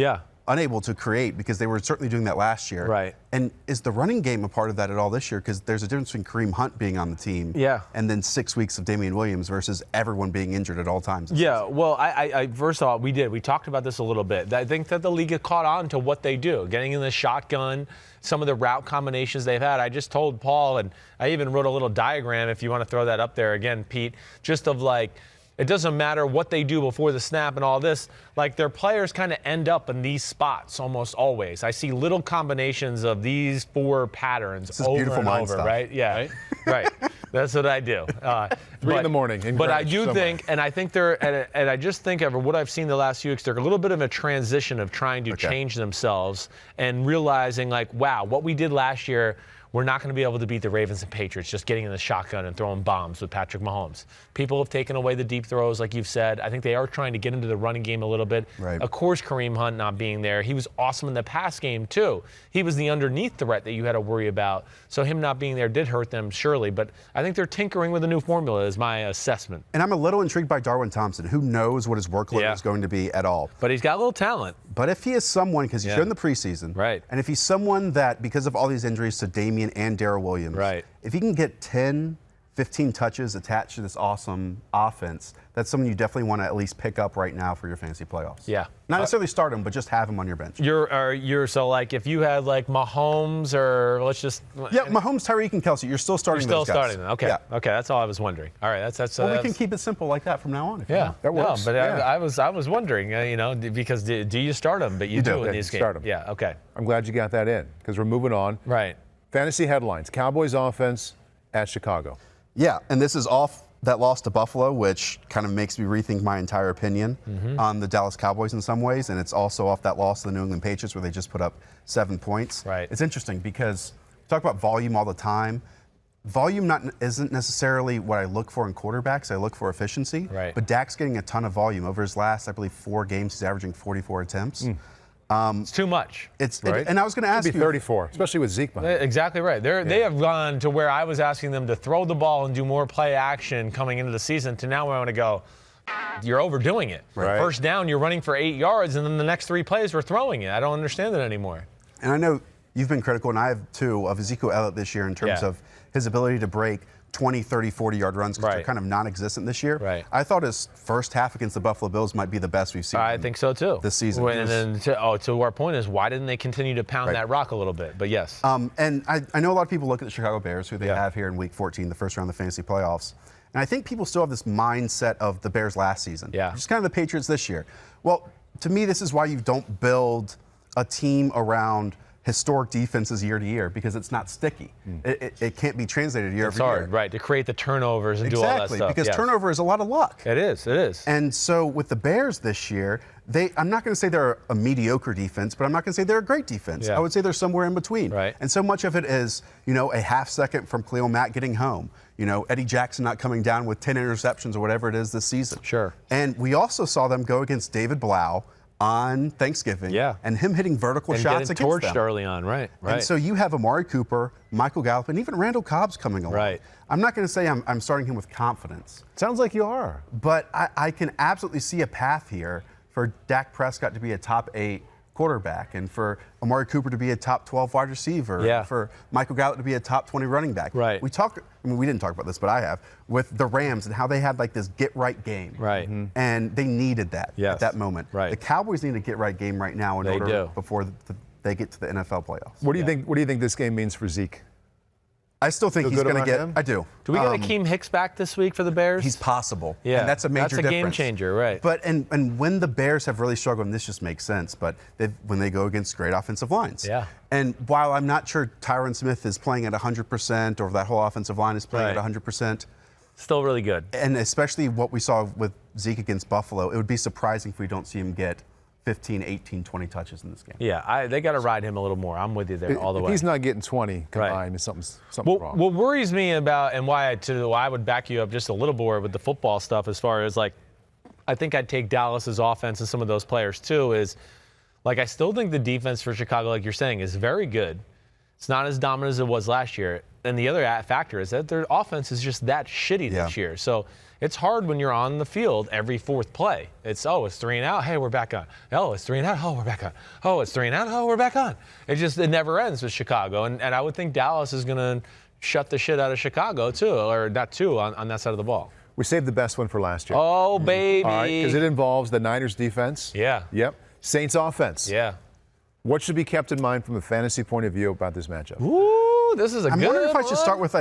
to create, because they were certainly doing that last year? Right. And is the running game a part of that at all this year? Because there's a difference between Kareem Hunt being on the team and then 6 weeks of Damian Williams versus everyone being injured at all times. Yeah, well, I first of all, we talked about this a little bit. I think that the league had caught on to what they do, getting in the shotgun, some of the route combinations they've had. I just told Paul, and I even wrote a little diagram, if you want to throw that up there again, Pete, just of like, it doesn't matter what they do before the snap and all this. Like, their players kind of end up in these spots almost always. I see little combinations of these 4 patterns over and over, stuff. Right? Yeah, right. That's what I do. 3 in the morning. But I do think, and I think and I just think of what I've seen the last few weeks, they're a little bit of a transition of trying to change themselves and realizing, like, wow, what we did last year, we're not going to be able to beat the Ravens and Patriots just getting in the shotgun and throwing bombs with Patrick Mahomes. People have taken away the deep throws, like you've said. I think they are trying to get into the running game a little bit. Right. Of course, Kareem Hunt not being there. He was awesome in the pass game, too. He was the underneath threat that you had to worry about. So him not being there did hurt them, surely. But I think they're tinkering with a new formula, is my assessment. And I'm a little intrigued by Darwin Thompson. Who knows what his workload is going to be at all. But he's got a little talent. But if he is someone, because he showed in the preseason, and if he's someone that, because of all these injuries to Damian and Darrell Williams, if he can get 10, 15 touches attached to this awesome offense, that's someone you definitely want to at least pick up right now for your fantasy playoffs. Yeah. Not necessarily start him, but just have him on your bench. You're so, like, if you had like Mahomes, or let's just Mahomes, Tyreek, and Kelce, you're still starting those guys. You're still starting them. Okay. Yeah. Okay, that's all I was wondering. All right, that's well, we can keep it simple like that from now on. If you want. That works. No, but I was wondering, because do you start them? But you do in these games. Start them. Yeah. Okay. I'm glad you got that in, because we're moving on. Right. Fantasy headlines: Cowboys offense at Chicago. Yeah, and this is off that loss to Buffalo, which kind of makes me rethink my entire opinion on the Dallas Cowboys in some ways, and it's also off that loss to the New England Patriots where they just put up 7 points. Right. It's interesting because we talk about volume all the time. Volume isn't necessarily what I look for in quarterbacks. I look for efficiency. Right. But Dak's getting a ton of volume. Over his last, I believe, 4 games, he's averaging 44 attempts. It's too much. And I was going to ask you. 34, especially with Zeke behind. Exactly right. They have gone to where I was asking them to throw the ball and do more play action coming into the season, to now where I want to go, you're overdoing it. Right. First down, you're running for 8 yards, and then the next 3 plays we're throwing it. I don't understand it anymore. And I know you've been critical, and I have too, of Ezekiel Elliott this year in terms of his ability to break 20, 30, 40-yard runs, because they're kind of non-existent this year. Right. I thought his first half against the Buffalo Bills might be the best we've seen. I think so too. This season. And then to our point is, why didn't they continue to pound that rock a little bit? But yes. And I know a lot of people look at the Chicago Bears, who they have here in Week 14, the first round of the fantasy playoffs. And I think people still have this mindset of the Bears last season. Yeah. Just kind of the Patriots this year. Well, to me, this is why you don't build a team around historic defenses year to year, because it's not sticky. It can't be translated year over year. It's hard, right, to create the turnovers and do all that stuff. Exactly, because turnover is a lot of luck. It is. And so with the Bears this year, I'm not going to say they're a mediocre defense, but I'm not going to say they're a great defense. I would say they're somewhere in between. Right. And so much of it is, a half second from Khalil Mack getting home. Eddie Jackson not coming down with 10 interceptions or whatever it is this season. Sure. And we also saw them go against David Blau on Thanksgiving, and him hitting vertical shots against them. And getting torched early on, right. And so you have Amari Cooper, Michael Gallup, and even Randall Cobb's coming along. Right. I'm not going to say I'm starting him with confidence. Sounds like you are. But I can absolutely see a path here for Dak Prescott to be a top 8 quarterback, and for Amari Cooper to be a top 12 wide receiver, and for Michael Gallup to be a top 20 running back. Right. We didn't talk about this, but I have, with the Rams and how they had like this get-right game. Right. And they needed that at that moment. Right. The Cowboys need a get-right game right now before they get to the NFL playoffs. What do you think this game means for Zeke? I still think he's going to get. I do. Do we get Akeem Hicks back this week for the Bears? He's possible. Yeah, and that's a major difference. Game changer, right? But and when the Bears have really struggled, and this just makes sense, but when they go against great offensive lines. Yeah. And while I'm not sure Tyron Smith is playing at 100%, or that whole offensive line is playing at 100%, still really good. And especially what we saw with Zeke against Buffalo, it would be surprising if we don't see him get 15, 18, 20 touches in this game. Yeah, they got to ride him a little more. I'm with you there all the way. He's not getting 20 combined. Right. Something's wrong. What worries me about, and why I would back you up just a little more with the football stuff, as far as like, I think I'd take Dallas's offense and some of those players too, is like, I still think the defense for Chicago, like you're saying, is very good. It's not as dominant as it was last year. And the other factor is that their offense is just that shitty this year. So it's hard when you're on the field every fourth play. It's 3 and out. Hey, we're back on. Oh, it's 3 and out. Oh, we're back on. Oh, it's 3 and out. Oh, we're back on. It never ends with Chicago. And I would think Dallas is going to shut the shit out of Chicago too, or not too, on that side of the ball. We saved the best one for last year. Oh, baby. All right, because it involves the Niners defense. Yeah. Yep. Saints offense. Yeah. What should be kept in mind from a fantasy point of view about this matchup? Ooh, this is a good one. I'm wondering if I should start with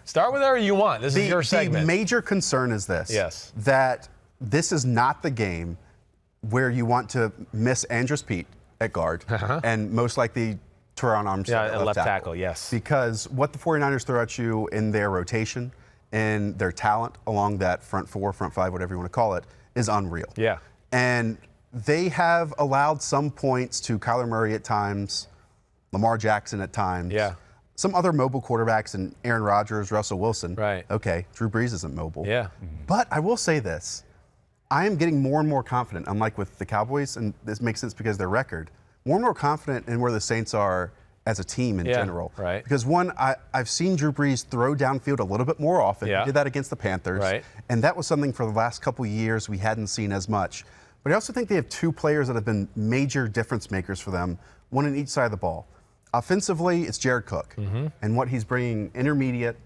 Start with whatever you want. This is your segment. The major concern is this. Yes. That this is not the game where you want to miss Andrus Peat at guard and most likely Teron Armstead at left tackle. Yes. Because what the 49ers throw at you in their rotation and their talent along that front four, front five, whatever you want to call it, is unreal. Yeah. And they have allowed some points to Kyler Murray at times, Lamar Jackson at times. Yeah. Some other mobile quarterbacks, and Aaron Rodgers, Russell Wilson. Right. Okay, Drew Brees isn't mobile. Yeah. But I will say this. I am getting more and more confident, unlike with the Cowboys, and this makes sense because of their record, more and more confident in where the Saints are as a team in general. Right. Because one, I've seen Drew Brees throw downfield a little bit more often. Yeah. He did that against the Panthers. Right. And that was something for the last couple of years we hadn't seen as much. But I also think they have two players that have been major difference makers for them, one on each side of the ball. Offensively, it's Jared Cook and what he's bringing intermediate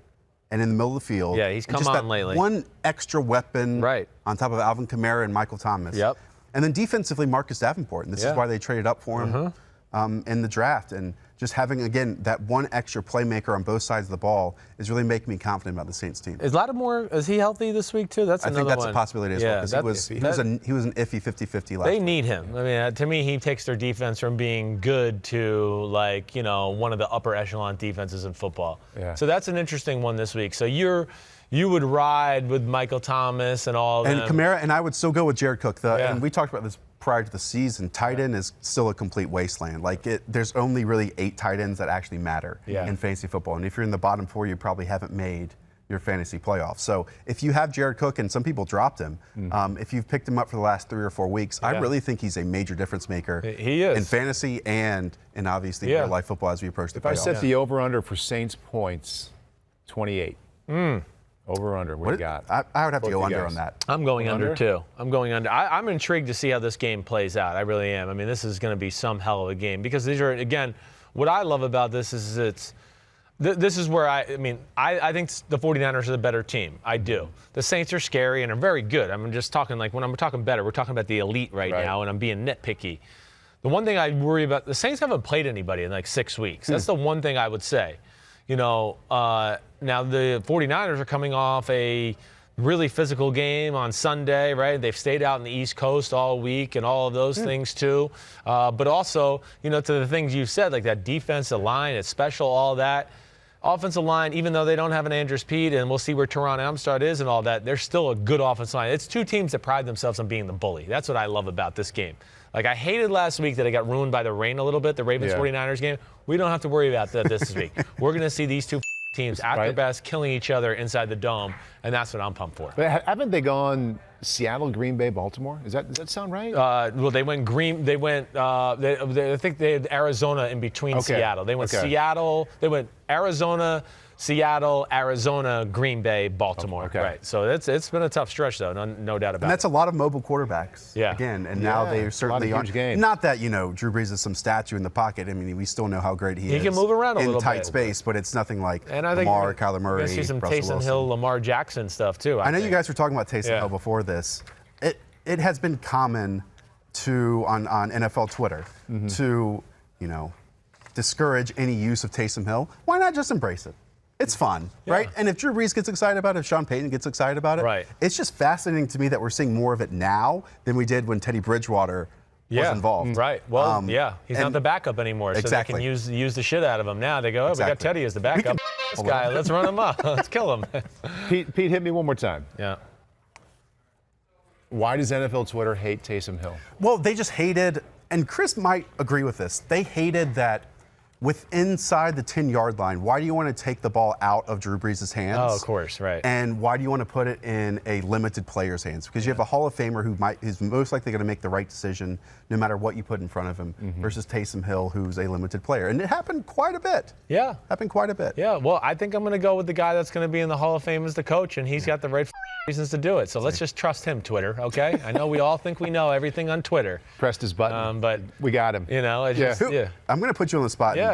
and in the middle of the field. Yeah, he's come on lately. One extra weapon on top of Alvin Kamara and Michael Thomas. Yep. And then defensively, Marcus Davenport. And this is why they traded up for him in the draft. And just having, again, that one extra playmaker on both sides of the ball is really making me confident about the Saints team. Is Lattimore, is he healthy this week too? I think that's a possibility as well. Because he was an iffy 50-50 last They week. need him. I mean, to me, he takes their defense from being good to, like, one of the upper echelon defenses in football. Yeah. So that's an interesting one this week. So you would ride with Michael Thomas and all of them. And Kamara, and I would still go with Jared Cook. And we talked about this prior to the season. Tight end is still a complete wasteland. There's only really 8 tight ends that actually matter in fantasy football. And if you're in the bottom 4, you probably haven't made your fantasy playoffs. So if you have Jared Cook, and some people dropped him, if you've picked him up for the last 3 or 4 weeks, I really think he's a major difference maker. He is. In fantasy and in obviously real life football as we approach the playoffs. If I set the over-under for Saints points, 28. Over under, what do you got? I would have to go under on that. I'm going under too. I'm going under. I'm intrigued to see how this game plays out. I really am. I mean, this is going to be some hell of a game because these are, again, what I love about this is this is where I think the 49ers are the better team. I do. The Saints are scary and are very good. I'm just talking when I'm talking better, we're talking about the elite right now, and I'm being nitpicky. The one thing I worry about, the Saints haven't played anybody in 6 weeks. That's the one thing I would say. Now the 49ers are coming off a really physical game on Sunday, right? They've stayed out in the East Coast all week and all of those things too. But also, to the things you said, like that defensive line, it's special, all that. Offensive line, even though they don't have an Andrus Peat, and we'll see where Teron Armstead is and all that, they're still a good offensive line. It's two teams that pride themselves on being the bully. That's what I love about this game. I hated last week that it got ruined by the rain a little bit, the Ravens-49ers game. We don't have to worry about that this week. We're going to see these two teams at their best, killing each other inside the dome, and that's what I'm pumped for. But haven't they gone Seattle, Green Bay, Baltimore? Does that sound right? Well, they went I think they had Arizona in between Seattle. They went Seattle. They went Arizona, Seattle, Arizona, Green Bay, Baltimore. Right. So it's been a tough stretch, though, no doubt about it. And that's a lot of mobile quarterbacks. Yeah. Again, and now they certainly aren't. Not that, Drew Brees is some statue in the pocket. I mean, we still know how great he is. He can move around a little bit. In tight space, but it's nothing like Lamar, Kyler Murray, see some Russell Taysom Wilson. Hill, Lamar Jackson stuff, too. I know you guys were talking about Taysom Hill before this. It has been common on NFL Twitter to, discourage any use of Taysom Hill. Why not just embrace it? It's fun, right? And if Drew Brees gets excited about it, if Sean Payton gets excited about it, it's just fascinating to me that we're seeing more of it now than we did when Teddy Bridgewater was involved. Right. Well, he's not the backup anymore, so they can use the shit out of him now. They go, we got Teddy as the backup. This guy, let's run him up. Let's kill him. Pete, hit me one more time. Yeah. Why does NFL Twitter hate Taysom Hill? Well, they just hated, and Chris might agree with this, they hated that inside the 10-yard line, why do you want to take the ball out of Drew Brees' hands? Oh, of course, right. And why do you want to put it in a limited player's hands? Because you have a Hall of Famer who's most likely going to make the right decision no matter what you put in front of him versus Taysom Hill, who's a limited player. And it happened quite a bit. Yeah. Happened quite a bit. Yeah, well, I think I'm going to go with the guy that's going to be in the Hall of Fame as the coach, and he's got the right reasons to do it. So let's just trust him, Twitter, okay? I know we all think we know everything on Twitter. Pressed his button. But we got him. You know, I'm going to put you on the spot. Yeah.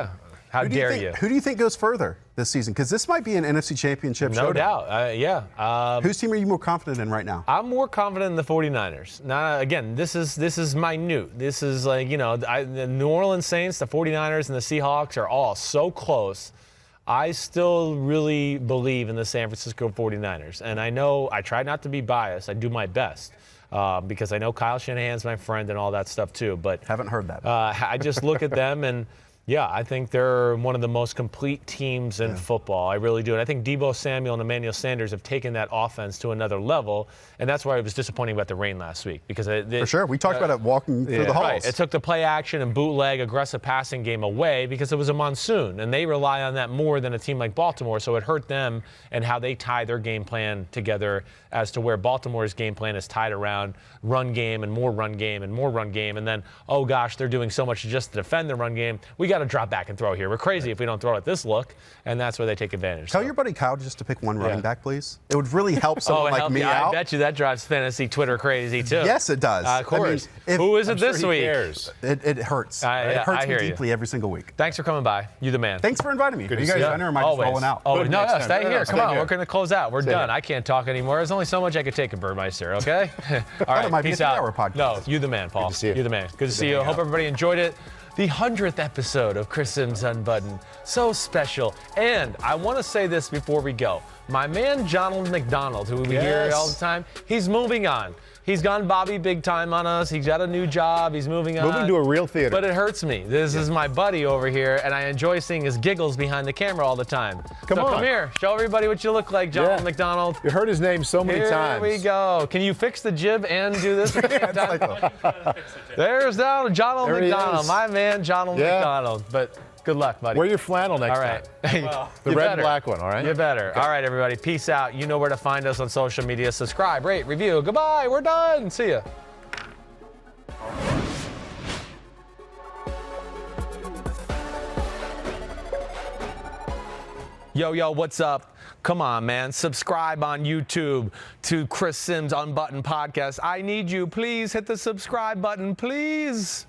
How dare you? Who do you think goes further this season? Because this might be an NFC Championship showdown. No doubt, whose team are you more confident in right now? I'm more confident in the 49ers. Now, again, this is minute. This is like, the New Orleans Saints, the 49ers, and the Seahawks are all so close. I still really believe in the San Francisco 49ers. And I know I try not to be biased. I do my best. Because I know Kyle Shanahan's my friend and all that stuff too. But haven't heard that. I just look at them and yeah, I think they're one of the most complete teams in football. I really do. And I think Deebo Samuel and Emmanuel Sanders have taken that offense to another level. And that's why I was disappointing about the rain last week. Because for sure. We talked about it walking through the halls. Right. It took the play action and bootleg aggressive passing game away because it was a monsoon. And they rely on that more than a team like Baltimore. So it hurt them and how they tie their game plan together as to where Baltimore's game plan is tied around run game and more run game and more run game. And then, oh gosh, they're doing so much just to defend the run game. We got to drop back and throw here. We're crazy if we don't throw at this look, and that's where they take advantage. Tell your buddy Kyle just to pick one running back, please. It would really help someone like me out. I bet you that drives fantasy Twitter crazy too. Yes, it does. Of course. Who is it this week? It hurts. It hurts me deeply every single week. Thanks for coming by. You the man. Thanks for inviting me. Are you guys done or am I just rolling out? Oh, no, stay here. Come on. We're going to close out. We're done. I can't talk anymore. There's only so much I could take, Birdmeister, okay? All right, peace out. No, you the man, Paul. Good to see you. You the man. Good to see you. Hope everybody enjoyed it. The 100th episode of Chris Sims Unbuttoned. So special. And I want to say this before we go. My man, Donald McDonald, who we hear all the time, he's moving on. He's gone Bobby big time on us. He's got a new job. He's moving on. Moving to a real theater. But it hurts me. This is my buddy over here, and I enjoy seeing his giggles behind the camera all the time. Come here. Show everybody what you look like, Donald McDonald. You heard his name so many times. Here we go. Can you fix the jib and do this? There's Donald McDonald, my man, Donald McDonald. But good luck, buddy. Wear your flannel next time. All right. The red and black one, all right? You better. Okay. All right, everybody. Peace out. You know where to find us on social media. Subscribe, rate, review. Goodbye. We're done. See ya. Yo, what's up? Come on, man. Subscribe on YouTube to Chris Sims Unbuttoned Podcast. I need you. Please hit the subscribe button, please.